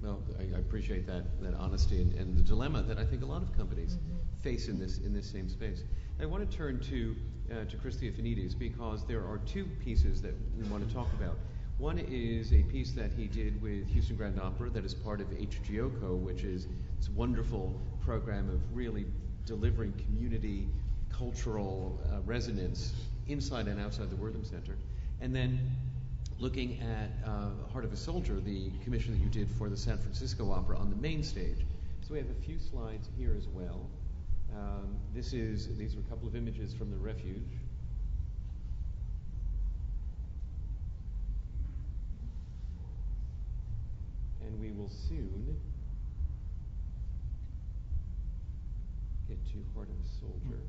Well, I appreciate that honesty and the dilemma that I think a lot of companies face in this same space. I want to turn to Chris Theofanidis because there are two pieces that we want to talk about. One is a piece that he did with Houston Grand Opera that is part of HGOCO, which is this wonderful program of really delivering community cultural resonance inside and outside the Wortham Center. And then looking at Heart of a Soldier, the commission that you did for the San Francisco Opera on the main stage. So we have a few slides here as well. These are a couple of images from the Refuge. And we will soon get to Heart of a Soldier.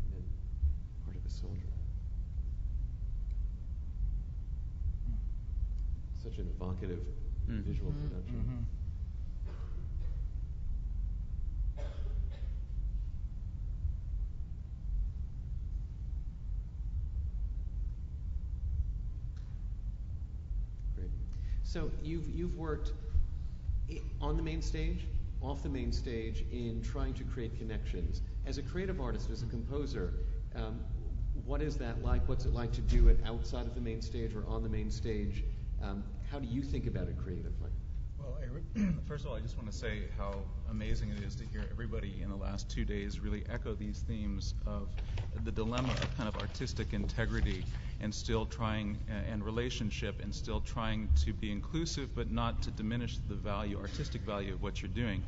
And then Heart of a Soldier. Such an evocative visual production. Great. So you've worked on the main stage, off the main stage, in trying to create connections. As a creative artist, as a composer, what is that like? What's it like to do it outside of the main stage or on the main stage? How do you think about it creatively? Well, first of all, I just want to say how amazing it is to hear everybody in the last 2 days really echo these themes of the dilemma of kind of artistic integrity and still trying, and relationship, and still trying to be inclusive but not to diminish the value, artistic value of what you're doing.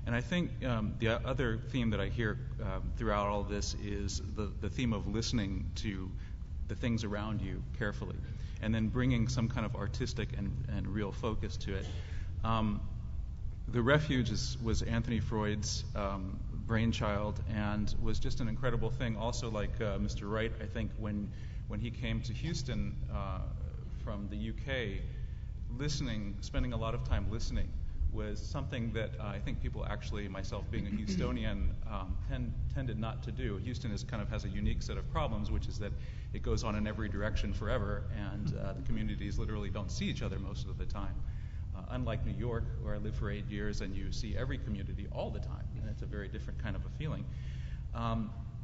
And I think the other theme that I hear throughout all of this is the theme of listening to the things around you carefully, and then bringing some kind of artistic and real focus to it. The Refuge was Anthony Freud's brainchild and was just an incredible thing. Also, like Mr. Wright, I think when he came to Houston from the UK, spending a lot of time listening was something that I think people actually, myself being a Houstonian, tended not to do. Houston has a unique set of problems, which is that it goes on in every direction forever, and the communities literally don't see each other most of the time. Unlike New York, where I lived for 8 years, and you see every community all the time, and it's a very different kind of a feeling.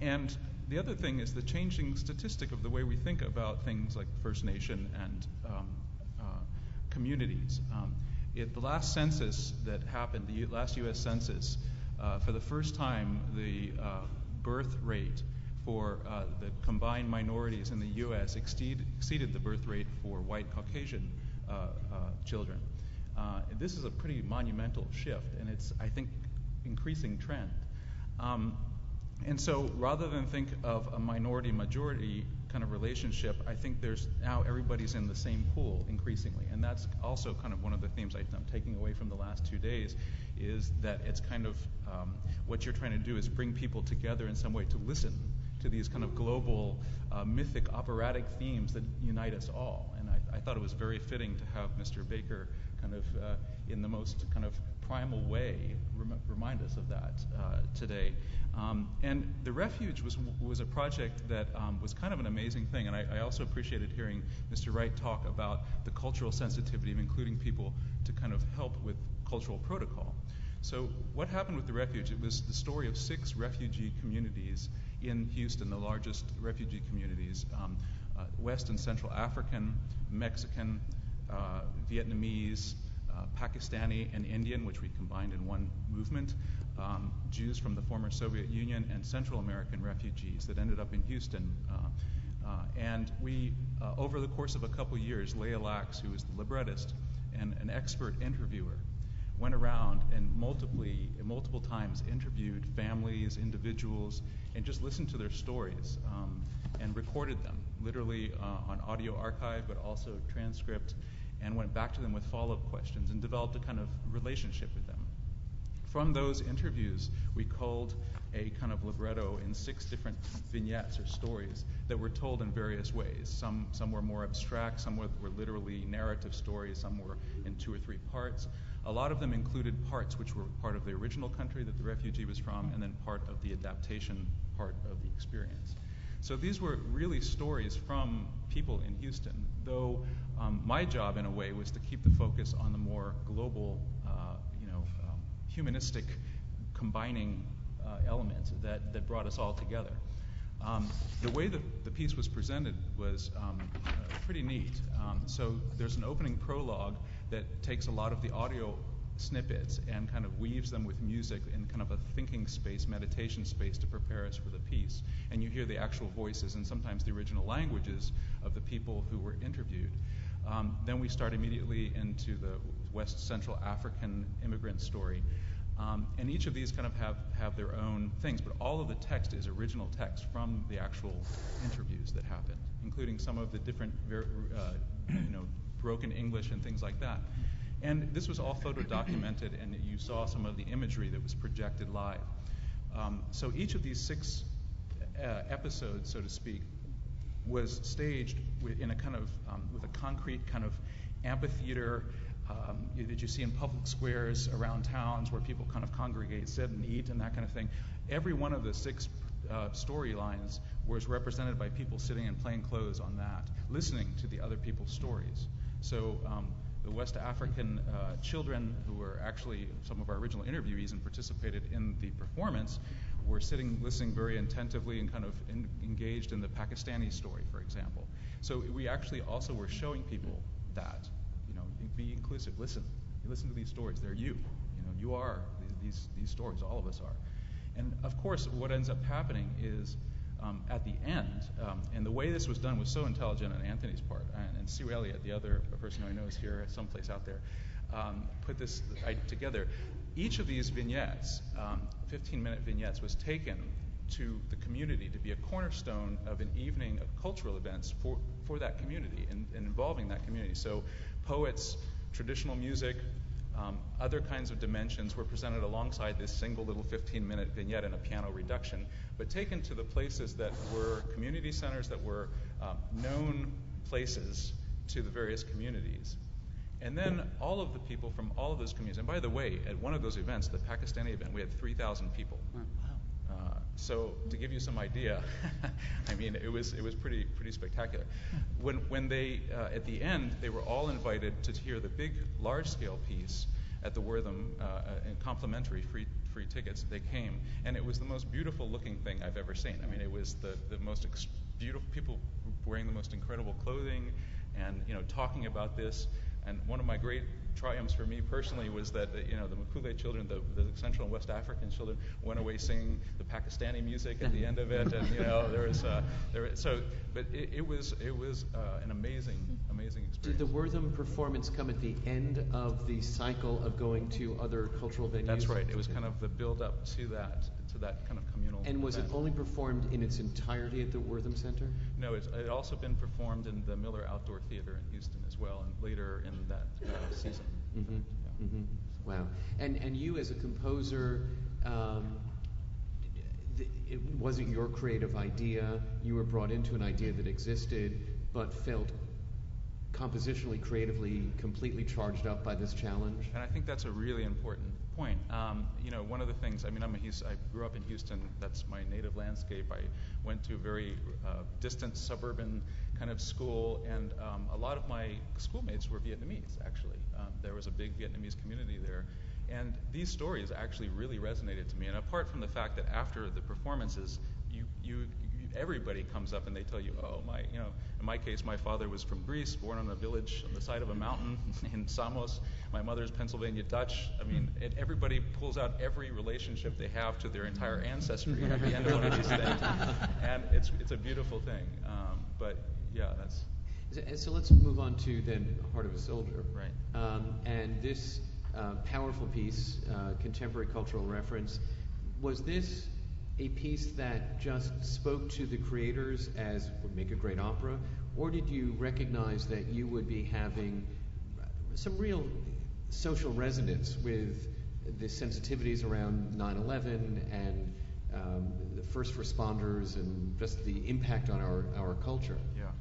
And the other thing is the changing statistic of the way we think about things like First Nation and communities. The last census that happened, the last U.S. Census, for the first time, the birth rate for the combined minorities in the U.S. exceeded the birth rate for white Caucasian children. This is a pretty monumental shift, and it's, I think, increasing trend. And so rather than think of a minority-majority kind of relationship, I think there's now everybody's in the same pool increasingly. And that's also kind of one of the themes I'm taking away from the last 2 days, is that it's kind of what you're trying to do is bring people together in some way to listen to these kind of global, mythic, operatic themes that unite us all. And I thought it was very fitting to have Mr. Baker kind of in the most kind of primal way remind us of that today. And The Refuge was a project that was kind of an amazing thing, and I also appreciated hearing Mr. Wright talk about the cultural sensitivity of including people to kind of help with cultural protocol. So what happened with The Refuge? It was the story of 6 refugee communities in Houston, the largest refugee communities, West and Central African, Mexican, Vietnamese, Pakistani, and Indian, which we combined in one movement, Jews from the former Soviet Union, and Central American refugees that ended up in Houston. And we, over the course of a couple years, Leah Lax, who was the librettist and an expert interviewer, went around and multiple times interviewed families, individuals, and just listened to their stories and recorded them, literally on audio archive, but also transcript, and went back to them with follow-up questions and developed a kind of relationship with them. From those interviews, we culled a kind of libretto in 6 different vignettes or stories that were told in various ways. Some were more abstract, some were literally narrative stories, some were in 2 or 3 parts. A lot of them included parts which were part of the original country that the refugee was from, and then part of the adaptation part of the experience. So these were really stories from people in Houston, though my job in a way was to keep the focus on the more global, humanistic combining elements that brought us all together. The way the piece was presented was pretty neat. So there's an opening prologue that takes a lot of the audio snippets and kind of weaves them with music in kind of a thinking space, meditation space to prepare us for the piece. And you hear the actual voices and sometimes the original languages of the people who were interviewed. Then we start immediately into the West Central African immigrant story. And each of these kind of have their own things, but all of the text is original text from the actual interviews that happened, including some of the different, broken English and things like that. And this was all photo documented, and you saw some of the imagery that was projected live. So each of these 6 episodes, so to speak, was staged in a kind of with a concrete kind of amphitheater that you see in public squares around towns where people kind of congregate, sit and eat and that kind of thing. Every one of the 6 storylines was represented by people sitting in plain clothes on that, listening to the other people's stories. So the West African children, who were actually some of our original interviewees and participated in the performance, were sitting, listening very attentively and kind of engaged in the Pakistani story, for example. So we actually also were showing people that, be inclusive. Listen to these stories. They're you. You are these stories. All of us are. And of course, what ends up happening is at the end, and the way this was done was so intelligent on Anthony's part, and Sue Elliott, the other person I know is here someplace out there, put this together. Each of these vignettes, 15-minute vignettes, was taken to the community to be a cornerstone of an evening of cultural events for that community and involving that community. So poets, traditional music, other kinds of dimensions were presented alongside this single little 15-minute vignette in a piano reduction, but taken to the places that were community centers, that were known places to the various communities. And then all of the people from all of those communities, and by the way, at one of those events, the Pakistani event, we had 3,000 people. So to give you some idea, I mean, it was pretty spectacular. When they at the end, they were all invited to hear the big, large-scale piece at the Wortham, and complimentary free tickets. They came, and it was the most beautiful-looking thing I've ever seen. I mean, it was the most beautiful people wearing the most incredible clothing, and talking about this. And one of my great triumphs for me personally was that the Makule children, the Central and West African children, went away singing the Pakistani music at the end of it, and but it was an amazing experience. Did the Wortham performance come at the end of the cycle of going to other cultural venues? That's right. It was kind of the build up to that. to that kind of communal And was it event. only performed in its entirety at the Wortham Center? No, it had also been performed in the Miller Outdoor Theater in Houston as well, and later in that season. Mm-hmm. Yeah. Mm-hmm. Wow. And you as a composer, it wasn't your creative idea. You were brought into an idea that existed, but felt compositionally, creatively, completely charged up by this challenge. And I think that's a really important point. One of the things, I grew up in Houston. That's my native landscape. I went to a very distant suburban kind of school, and a lot of my schoolmates were Vietnamese, actually. There was a big Vietnamese community there. And these stories actually really resonated to me. And apart from the fact that after the performances, everybody comes up and they tell you, in my case, my father was from Greece, born on a village on the side of a mountain in Samos. My mother's Pennsylvania Dutch. Everybody pulls out every relationship they have to their entire ancestry at the end of one of these things. And it's a beautiful thing. But yeah, that's... So let's move on to then Heart of a Soldier. Right. And this powerful piece, contemporary cultural reference, was this a piece that just spoke to the creators as would make a great opera, or did you recognize that you would be having some real social resonance with the sensitivities around 9/11 and the first responders and just the impact on our culture? Yeah.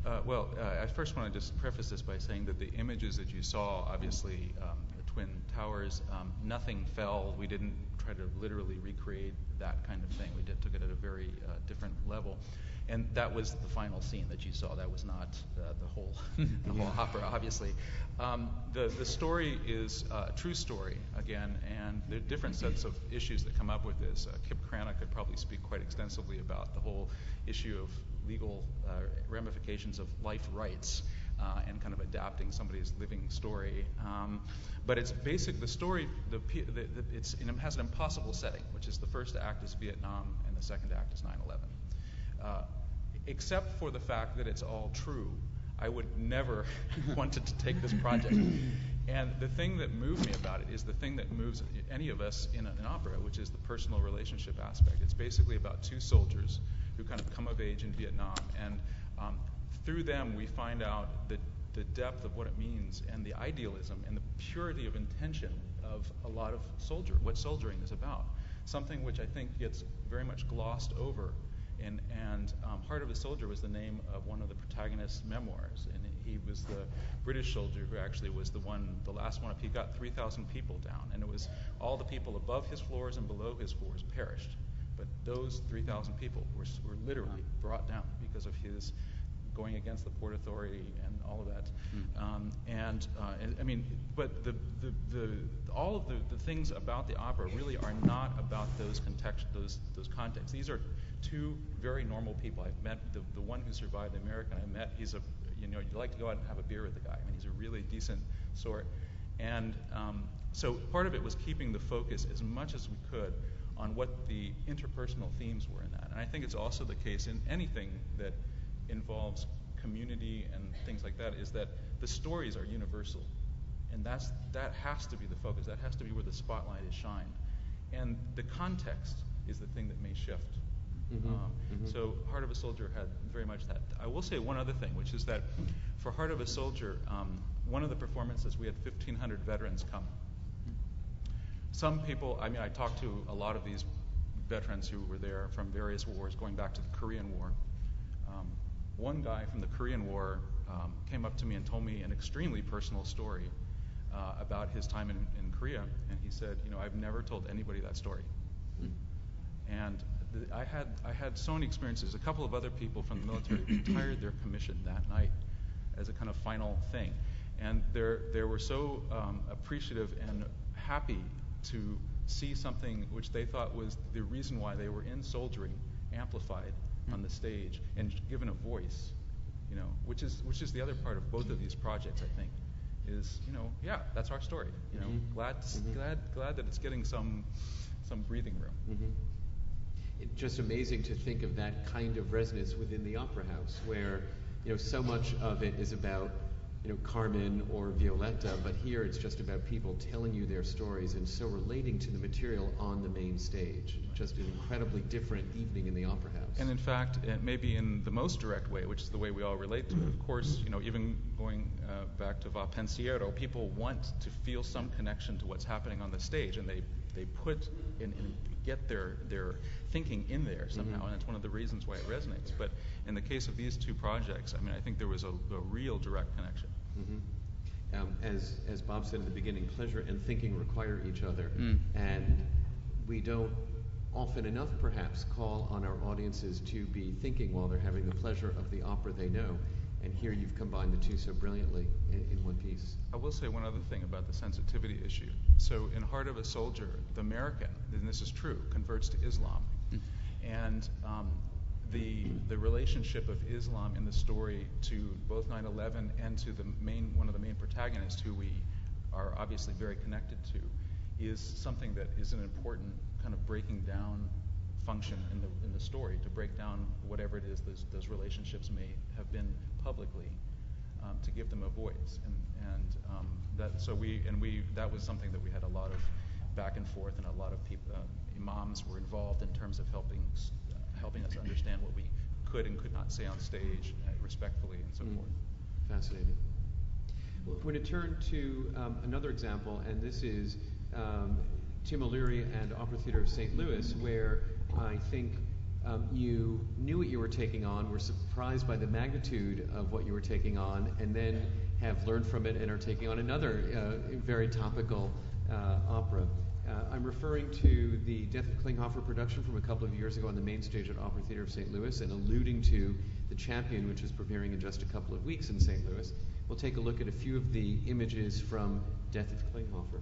I first want to just preface this by saying that the images that you saw, obviously, the Twin Towers, nothing fell. We didn't try to literally recreate that kind of thing. We took it at a very different level. And that was the final scene that you saw. That was not the whole opera, obviously. The story is a true story, again, and there are different sets of issues that come up with this. Kip Cranach could probably speak quite extensively about the whole issue of legal ramifications of life rights and kind of adapting somebody's living story. But it's basic. The story, it has an impossible setting, which is the first act is Vietnam and the second act is 9/11. Except for the fact that it's all true, I would never wanted to take this project. And the thing that moved me about it is the thing that moves any of us in an opera, which is the personal relationship aspect. It's basically about two soldiers who kind of come of age in Vietnam, and through them we find out the depth of what it means and the idealism and the purity of intention of a lot of what soldiering is about. Something which I think gets very much glossed over. And Heart of a Soldier was the name of one of the protagonist's memoirs, and he was the British soldier who actually was the last one up. He got 3,000 people down, and it was all the people above his floors and below his floors perished. But those 3,000 people were literally brought down because of his going against the Port Authority and all of that. But all of the things about the opera really are not about those contexts. These are two very normal people. I've met the one who survived the American. I met. He's you'd like to go out and have a beer with the guy. He's a really decent sort. And so part of it was keeping the focus as much as we could on what the interpersonal themes were in that. And I think it's also the case in anything that involves community and things like that, is that the stories are universal. And that has to be the focus. That has to be where the spotlight is shined. And the context is the thing that may shift. So Heart of a Soldier had very much that. I will say one other thing, which is that for Heart of a Soldier, one of the performances, we had 1,500 veterans come. Some people, I talked to a lot of these veterans who were there from various wars, going back to the Korean War. One guy from the Korean War came up to me and told me an extremely personal story about his time in Korea, and he said, I've never told anybody that story. And I had so many experiences. A couple of other people from the military retired their commission that night as a kind of final thing, and they were so appreciative and happy to see something which they thought was the reason why they were in soldiering amplified on the stage and given a voice, which is the other part of both of these projects, I think, is that's our story. Glad that it's getting some breathing room. It's just amazing to think of that kind of resonance within the opera house, where so much of it is about Carmen or Violetta, but here it's just about people telling you their stories and so relating to the material on the main stage. Just an incredibly different evening in the Opera House. And in fact, maybe in the most direct way, which is the way we all relate to it, of course, even going back to Va Pensiero, people want to feel some connection to what's happening on the stage, and they put and get their thinking in there somehow, and it's one of the reasons why it resonates. But in the case of these two projects, I think there was a real direct connection. As Bob said in the beginning, pleasure and thinking require each other, and we don't often enough perhaps call on our audiences to be thinking while they're having the pleasure of the opera they know, and here you've combined the two so brilliantly in one piece. I will say one other thing about the sensitivity issue. So in Heart of a Soldier, the American, and this is true, converts to Islam, and the relationship of Islam in the story to both 9/11 and to one of the main protagonists, who we are obviously very connected to, is something that is an important kind of breaking down function in the story, to break down whatever it is those relationships may have been publicly, to give them a voice, that was something that we had a lot of back and forth, and a lot of people, imams were involved in terms of helping us understand what we could and could not say on stage respectfully and so forth. Fascinating. Well, we're going to turn to another example, and this is Tim O'Leary and Opera Theatre of St. Louis, where I think you knew what you were taking on, were surprised by the magnitude of what you were taking on, and then have learned from it and are taking on another very topical opera. I'm referring to the Death of Klinghoffer production from a couple of years ago on the main stage at Opera Theatre of St. Louis, and alluding to The Champion, which is premiering in just a couple of weeks in St. Louis. We'll take a look at a few of the images from Death of Klinghoffer.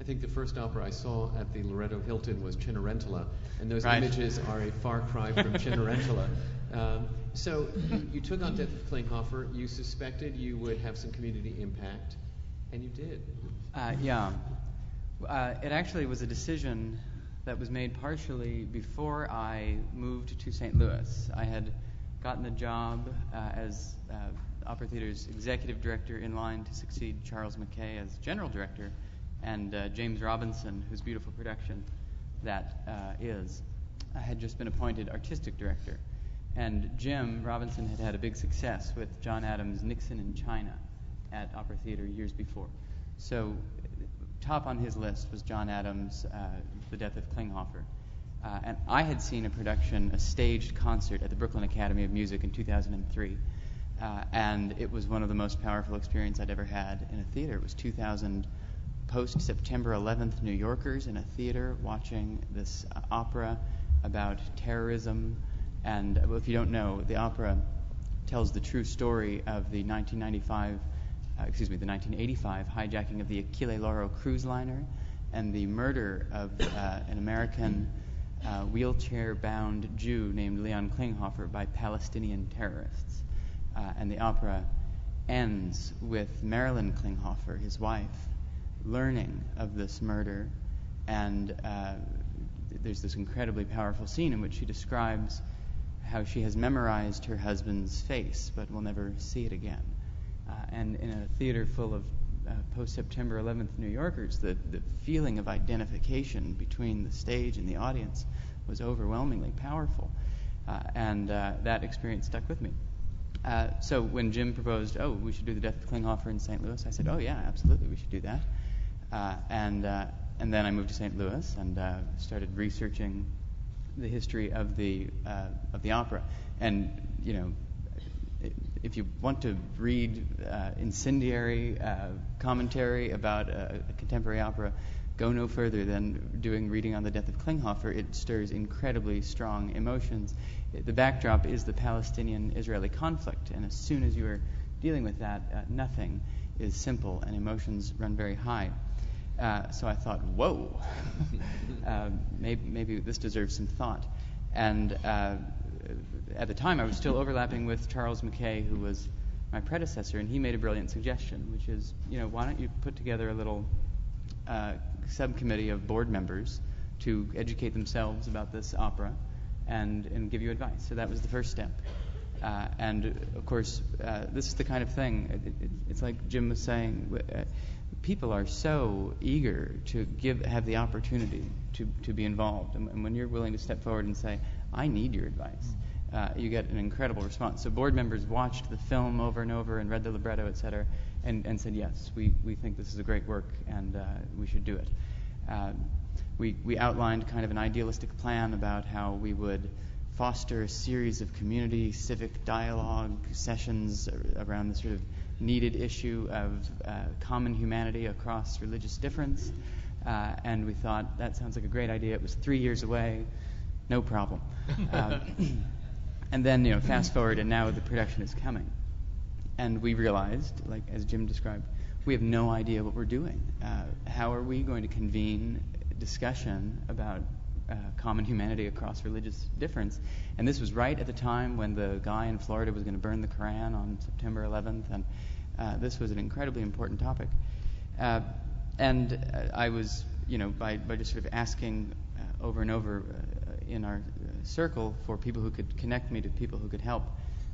I think the first opera I saw at the Loretto Hilton was Cenerentola, and those images are a far cry from Cenerentola. So you took on Death of Klinghoffer. You suspected you would have some community impact, and you did. It actually was a decision that was made partially before I moved to St. Louis. I had gotten the job as Opera Theater's executive director, in line to succeed Charles McKay as general director, and James Robinson, whose beautiful production that is, had just been appointed artistic director. And Jim Robinson had had a big success with John Adams' Nixon in China at Opera Theater years before. So top on his list was John Adams' The Death of Klinghoffer. And I had seen a production, a staged concert at the Brooklyn Academy of Music in 2003. And it was one of the most powerful experiences I'd ever had in a theater. It was 2,000 post-September 11th New Yorkers in a theater watching this opera about terrorism. And if you don't know, the opera tells the true story of the 1985 hijacking of the Achille Lauro cruise liner and the murder of an American wheelchair-bound Jew named Leon Klinghoffer by Palestinian terrorists. And the opera ends with Marilyn Klinghoffer, his wife, learning of this murder, and there's this incredibly powerful scene in which she describes how she has memorized her husband's face but will never see it again. And in a theater full of post-September 11th New Yorkers, the feeling of identification between the stage and the audience was overwhelmingly powerful, and that experience stuck with me. So when Jim proposed, we should do The Death of Klinghoffer in St. Louis, I said, yeah, absolutely, we should do that. And then I moved to St. Louis and started researching the history of the opera. And if you want to read incendiary commentary about a contemporary opera, go no further than reading on The Death of Klinghoffer. It stirs incredibly strong emotions. The backdrop is the Palestinian-Israeli conflict, and as soon as you are dealing with that, nothing is simple and emotions run very high. So I thought, whoa, maybe this deserves some thought. And at the time, I was still overlapping with Charles McKay, who was my predecessor, and he made a brilliant suggestion, which is, why don't you put together a little subcommittee of board members to educate themselves about this opera and give you advice. So that was the first step. And of course, this is the kind of thing, it's like Jim was saying, people are so eager to have the opportunity to be involved. And when you're willing to step forward and say, I need your advice, you get an incredible response. So board members watched the film over and over and read the libretto, et cetera, and said, yes, we think this is a great work and we should do it. We outlined kind of an idealistic plan about how we would foster a series of community civic dialogue sessions around the sort of needed issue of common humanity across religious difference. And we thought, that sounds like a great idea. It was 3 years away, no problem. And then, fast forward, and now the production is coming. And we realized, like as Jim described, we have no idea what we're doing. How are we going to convene discussion about common humanity across religious difference? And this was right at the time when the guy in Florida was going to burn the Quran on September 11th, and this was an incredibly important topic. And I was, by just sort of asking over and over in our circle for people who could connect me to people who could help,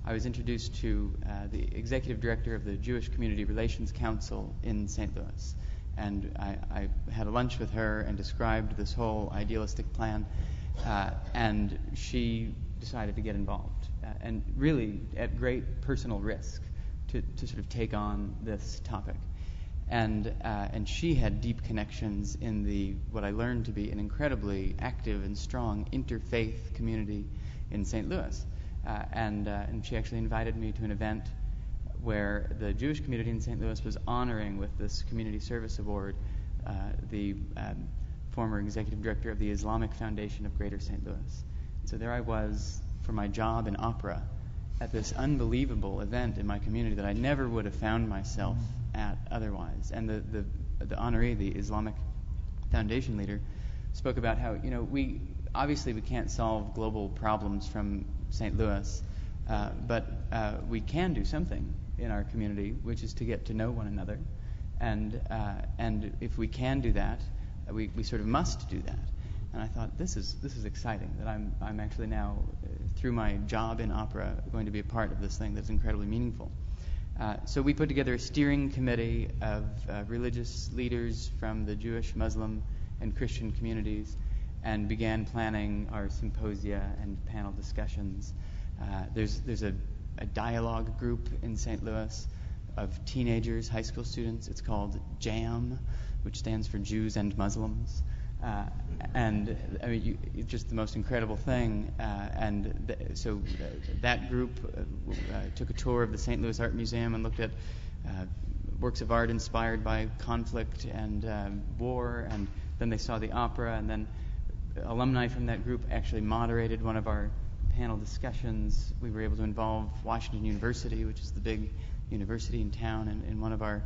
I was introduced to the executive director of the Jewish Community Relations Council in St. Louis. And I had a lunch with her and described this whole idealistic plan, and she decided to get involved, and really at great personal risk to sort of take on this topic. And she had deep connections in what I learned to be an incredibly active and strong interfaith community in St. Louis. And she actually invited me to an event where the Jewish community in St. Louis was honoring with this Community Service Award the former executive director of the Islamic Foundation of Greater St. Louis. So there I was for my job in opera at this unbelievable event in my community that I never would have found myself at otherwise. And the honoree, the Islamic Foundation leader, spoke about how, we can't solve global problems from St. Louis, but we can do something in our community, which is to get to know one another. And if we can do that, we sort of must do that. And I thought, this is exciting, that I'm actually now, through my job in opera, going to be a part of this thing that's incredibly meaningful. So we put together a steering committee of religious leaders from the Jewish, Muslim, and Christian communities, and began planning our symposia and panel discussions. There's a dialogue group in St. Louis of teenagers, high school students. It's called JAM, which stands for Jews and Muslims. And I mean, it's just the most incredible thing. So that group took a tour of the St. Louis Art Museum and looked at works of art inspired by conflict and war, and then they saw the opera, and then alumni from that group actually moderated one of our panel discussions. We were able to involve Washington University, which is the big university in town, in one of our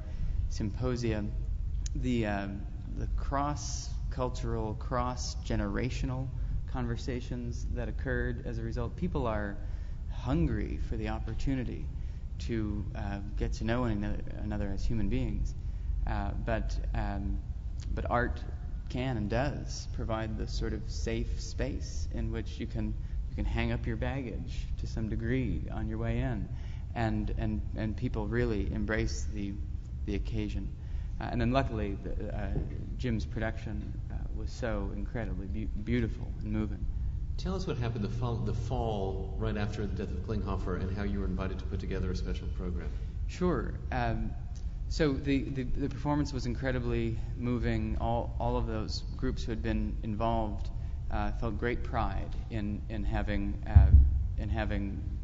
symposia. The cross-cultural, cross-generational conversations that occurred as a result. People are hungry for the opportunity to get to know one another as human beings. But art can and does provide this sort of safe space in which you can hang up your baggage to some degree on your way in, and people really embrace the occasion. And then luckily, Jim's production was so incredibly beautiful and moving. Tell us what happened the fall right after the death of Klinghoffer, and how you were invited to put together a special program. Sure. So the performance was incredibly moving. All of those groups who had been involved felt great pride in having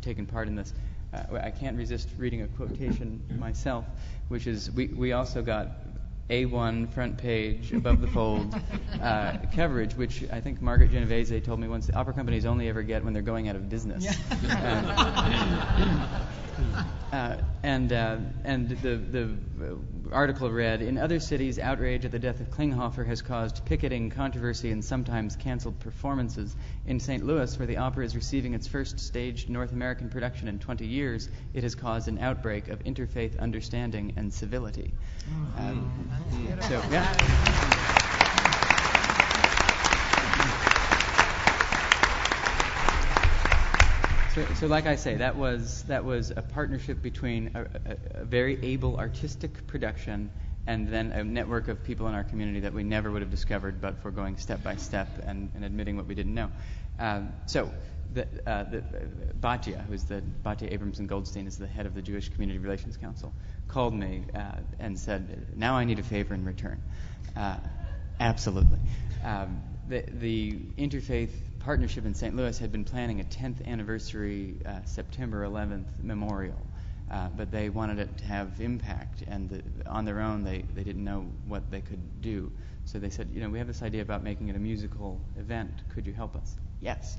taken part in this. I can't resist reading a quotation myself, which is, we also got A1 front page, above the fold coverage, which I think Margaret Genovese told me once the opera companies only ever get when they're going out of business. And the article read, in other cities, outrage at the death of Klinghoffer has caused picketing, controversy, and sometimes canceled performances. In St. Louis, where the opera is receiving its first staged North American production in 20 years, it has caused an outbreak of interfaith understanding and civility. So, yeah. So like I say, that was a partnership between a very able artistic production and then a network of people in our community that we never would have discovered but for going step by step and admitting what we didn't know. So the Batya, who's the Batya Abramson Goldstein, is the head of the Jewish Community Relations Council, called me and said, now I need a favor in return. Absolutely. The Interfaith Partnership in St. Louis had been planning a 10th anniversary September 11th memorial, but they wanted it to have impact, and on their own they didn't know what they could do. So they said, we have this idea about making it a musical event. Could you help us? Yes.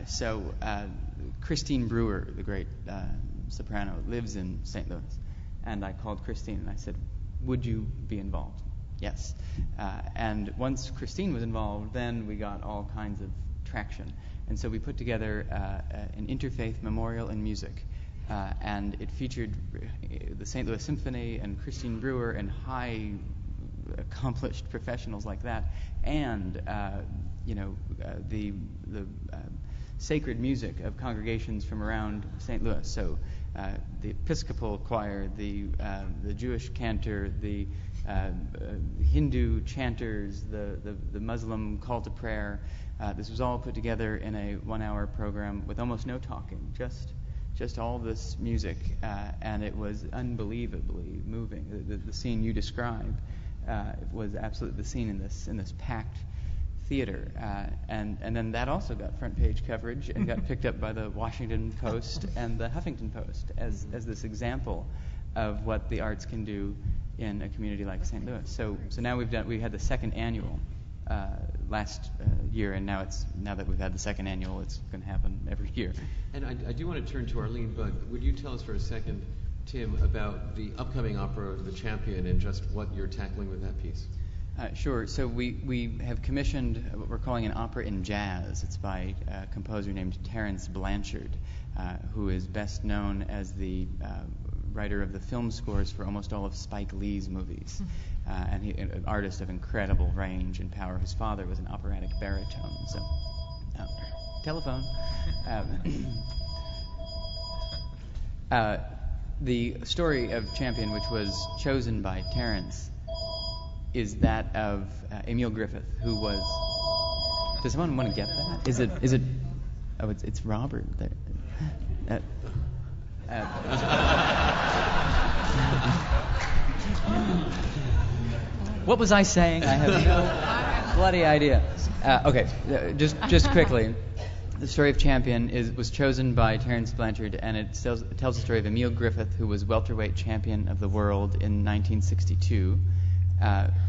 So Christine Brewer, the great soprano, lives in St. Louis, and I called Christine and I said, would you be involved? Yes. And once Christine was involved, then we got all kinds of traction. And so we put together an interfaith memorial in music. And it featured the St. Louis Symphony and Christine Brewer and high accomplished professionals like that, and the sacred music of congregations from around St. Louis. So the Episcopal choir, the Jewish cantor, the Hindu chanters, the Muslim call to prayer. This was all put together in a 1-hour program with almost no talking, just all this music, and it was unbelievably moving. The scene you described was absolutely the scene in this packed theater, and then that also got front page coverage and got picked up by the Washington Post and the Huffington Post as this example of what the arts can do in a community like St. Louis. So now we had the second annual last year, and now that we've had the second annual, it's going to happen every year. And I do want to turn to Arlene, but would you tell us for a second, Tim, about the upcoming opera, The Champion, and just what you're tackling with that piece? Sure. So we have commissioned what we're calling an opera in jazz. It's by a composer named Terence Blanchard, who is best known as the writer of the film scores for almost all of Spike Lee's movies, and an artist of incredible range and power. His father was an operatic baritone. So, telephone. The story of Champion, which was chosen by Terence, is that of Emil Griffith, who was. Does someone want to get that? Is it? Oh, it's Robert. What was I saying? I have no bloody idea. Okay, just quickly. The story of Champion was chosen by Terence Blanchard, and it tells the story of Emil Griffith, who was welterweight champion of the world in 1962.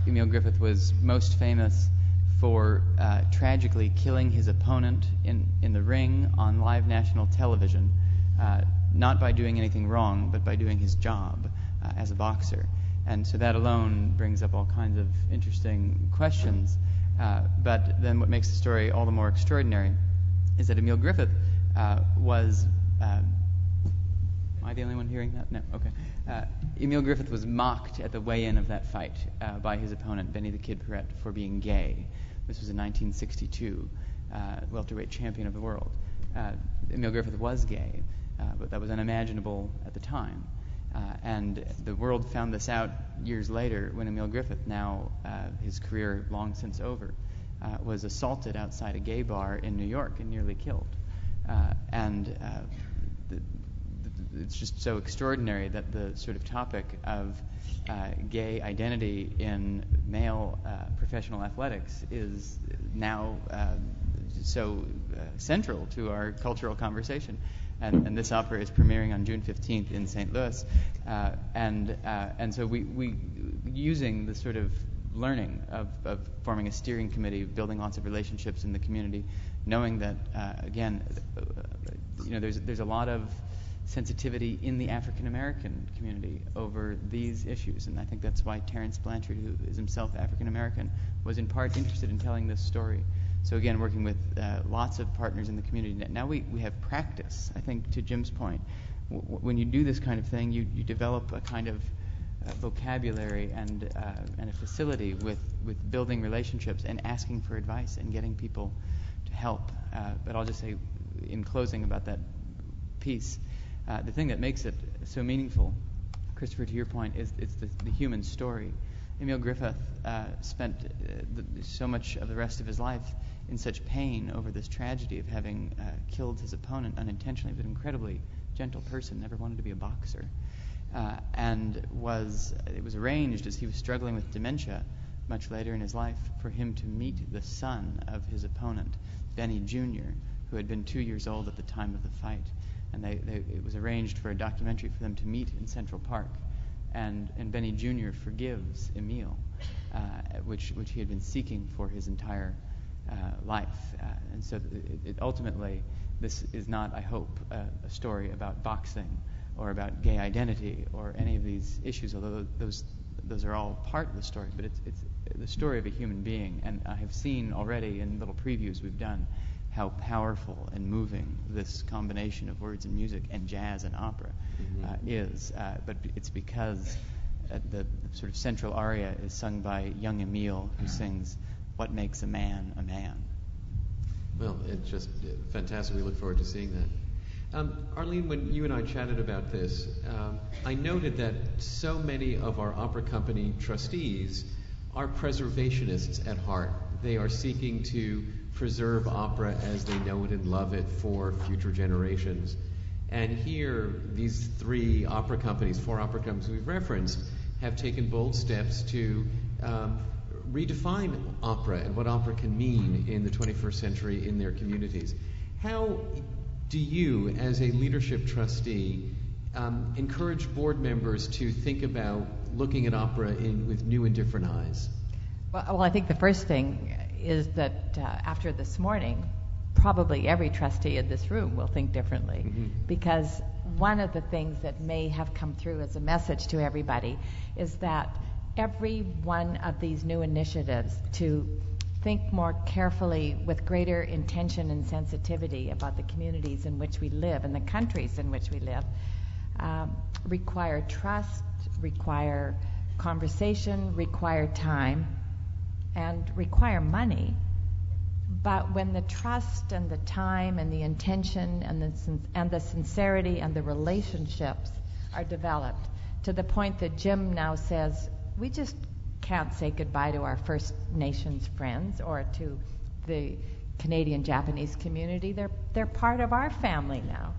Emil Griffith was most famous for tragically killing his opponent in the ring on live national television, not by doing anything wrong, but by doing his job as a boxer. And so that alone brings up all kinds of interesting questions. But then what makes the story all the more extraordinary is that Emil Griffith was... am I the only one hearing that? No, okay. Emil Griffith was mocked at the weigh-in of that fight by his opponent, Benny the Kid Paret, for being gay. This was in 1962, welterweight champion of the world. Emil Griffith was gay, but that was unimaginable at the time. And the world found this out years later when Emil Griffith, now his career long since over, was assaulted outside a gay bar in New York and nearly killed. It's just so extraordinary that the sort of topic of gay identity in male professional athletics is now so central to our cultural conversation. And this opera is premiering on June 15th in St. Louis, and so we using the sort of learning of forming a steering committee, building lots of relationships in the community, knowing that, again, there's a lot of sensitivity in the African American community over these issues, and I think that's why Terence Blanchard, who is himself African American, was in part interested in telling this story. So again, working with lots of partners in the community. Now we have practice. I think, to Jim's point, when you do this kind of thing, you develop a kind of vocabulary and a facility with building relationships and asking for advice and getting people to help. But I'll just say, in closing about that piece, the thing that makes it so meaningful, Christopher, to your point, is it's the human story. Emil Griffith spent so much of the rest of his life in such pain over this tragedy of having killed his opponent unintentionally, but an incredibly gentle person, never wanted to be a boxer. And it was arranged, as he was struggling with dementia much later in his life, for him to meet the son of his opponent, Benny Jr., who had been 2 years old at the time of the fight. And it was arranged for a documentary for them to meet in Central Park. And Benny Jr. forgives Emil, which he had been seeking for his entire life. And so ultimately, this is not, I hope, a story about boxing or about gay identity or any of these issues, although those are all part of the story. But it's the story of a human being. And I have seen already in little previews we've done how powerful and moving this combination of words and music and jazz and opera is. But it's because the sort of central aria is sung by young Emil, who sings "What Makes a Man a Man." Well, it's just fantastic. We look forward to seeing that. Arlene, when you and I chatted about this, I noted that so many of our opera company trustees are preservationists at heart. They are seeking to preserve opera as they know it and love it for future generations. And here, these four opera companies we've referenced, have taken bold steps to redefine opera and what opera can mean in the 21st century in their communities. How do you, as a leadership trustee, encourage board members to think about looking at opera with new and different eyes? Well, I think the first thing is that after this morning, probably every trustee in this room will think differently, because one of the things that may have come through as a message to everybody is that every one of these new initiatives to think more carefully with greater intention and sensitivity about the communities in which we live and the countries in which we live require trust, require conversation, require time, and require money. But when the trust and the time and the intention and the sincerity and the relationships are developed to the point that Jim now says, we just can't say goodbye to our First Nations friends or to the Canadian Japanese community. They're part of our family now.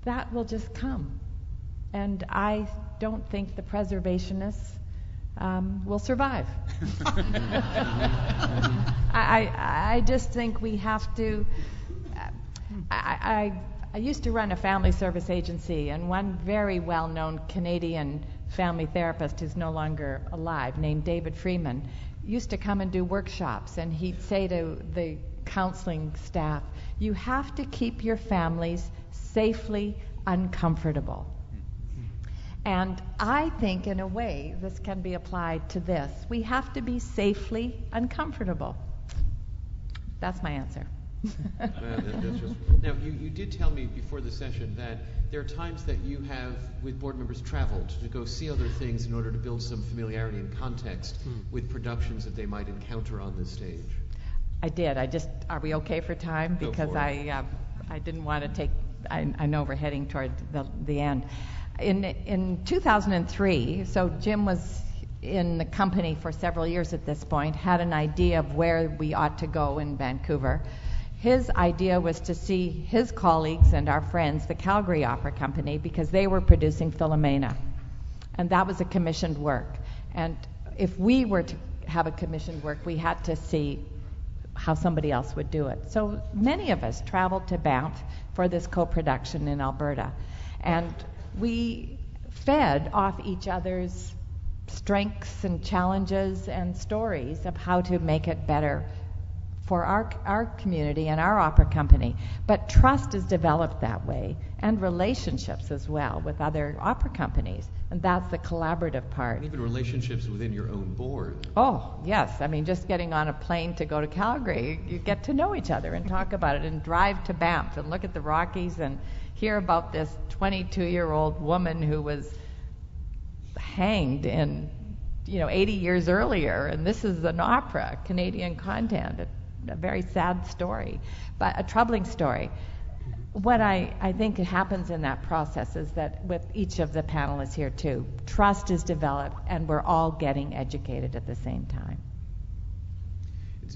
That will just come. And I don't think the preservationists will survive. I just think we have to. I used to run a family service agency, and one very well-known Canadian family therapist who's no longer alive, named David Freeman, used to come and do workshops, and he'd say to the counseling staff, you have to keep your families safely uncomfortable. And I think, in a way, this can be applied to this. We have to be safely uncomfortable. That's my answer. Now, you did tell me before the session that there are times that you have, with board members, traveled to go see other things in order to build some familiarity and context with productions that they might encounter on this stage. I did. Are we okay for time? Because I didn't want to take. I know we're heading toward the end. In 2003, so Jim was in the company for several years at this point, had an idea of where we ought to go in Vancouver. His idea was to see his colleagues and our friends, the Calgary Opera Company, because they were producing Philomena. And that was a commissioned work. And if we were to have a commissioned work, we had to see how somebody else would do it. So many of us traveled to Banff for this co-production in Alberta. And we fed off each other's strengths and challenges and stories of how to make it better for our community and our opera company. But trust is developed that way, and relationships as well with other opera companies. And that's the collaborative part. And even relationships within your own board. Oh, yes. I mean, just getting on a plane to go to Calgary, you get to know each other and talk about it, and drive to Banff and look at the Rockies and hear about this 22-year-old woman who was hanged in, 80 years earlier. And this is an opera, Canadian content, a very sad story, but a troubling story. What I think happens in that process is that with each of the panelists here too, trust is developed and we're all getting educated at the same time.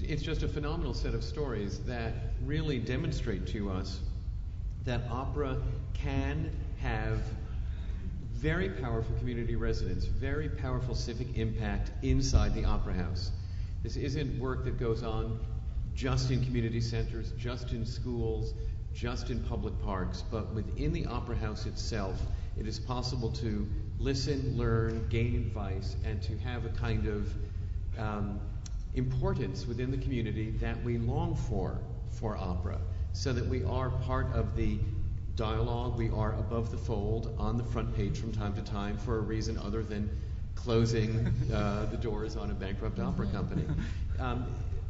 It's just a phenomenal set of stories that really demonstrate to us that opera can have very powerful community resonance, very powerful civic impact inside the Opera House. This isn't work that goes on just in community centers, just in schools, just in public parks, but within the Opera House itself, it is possible to listen, learn, gain advice, and to have a kind of importance within the community that we long for opera, so that we are part of the dialogue, we are above the fold on the front page from time to time for a reason other than closing the doors on a bankrupt opera company.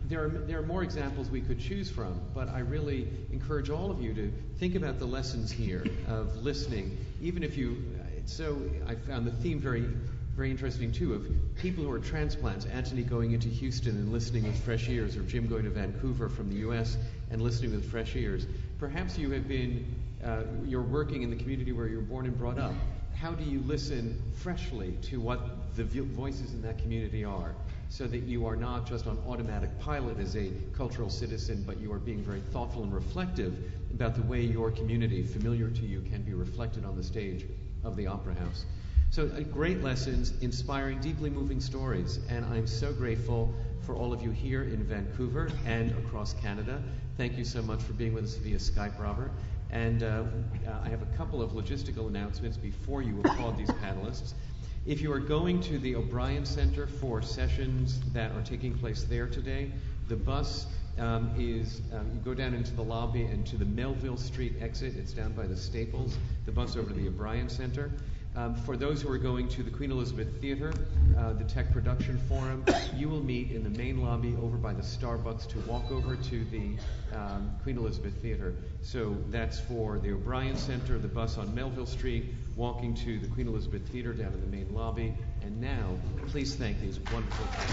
There are more examples we could choose from, but I really encourage all of you to think about the lessons here of listening, even if you. So I found the theme very, very interesting too, of people who are transplants. Anthony going into Houston and listening with fresh ears, or Jim going to Vancouver from the U.S. and listening with fresh ears. Perhaps you have been, you're working in the community where you're born and brought up. How do you listen freshly to what the voices in that community are, so that you are not just on automatic pilot as a cultural citizen, but you are being very thoughtful and reflective about the way your community, familiar to you, can be reflected on the stage of the Opera House. So great lessons, inspiring, deeply moving stories, and I'm so grateful for all of you here in Vancouver and across Canada. Thank you so much for being with us via Skype, Robert. And I have a couple of logistical announcements before you applaud these panelists. If you are going to the O'Brien Center for sessions that are taking place there today, the bus you go down into the lobby and to the Melville Street exit. It's down by the Staples, the bus over to the O'Brien Center. For those who are going to the Queen Elizabeth Theatre, the Tech Production Forum, you will meet in the main lobby over by the Starbucks to walk over to the Queen Elizabeth Theatre. So that's for the O'Brien Center, the bus on Melville Street, walking to the Queen Elizabeth Theatre down in the main lobby. And now, please thank these wonderful people.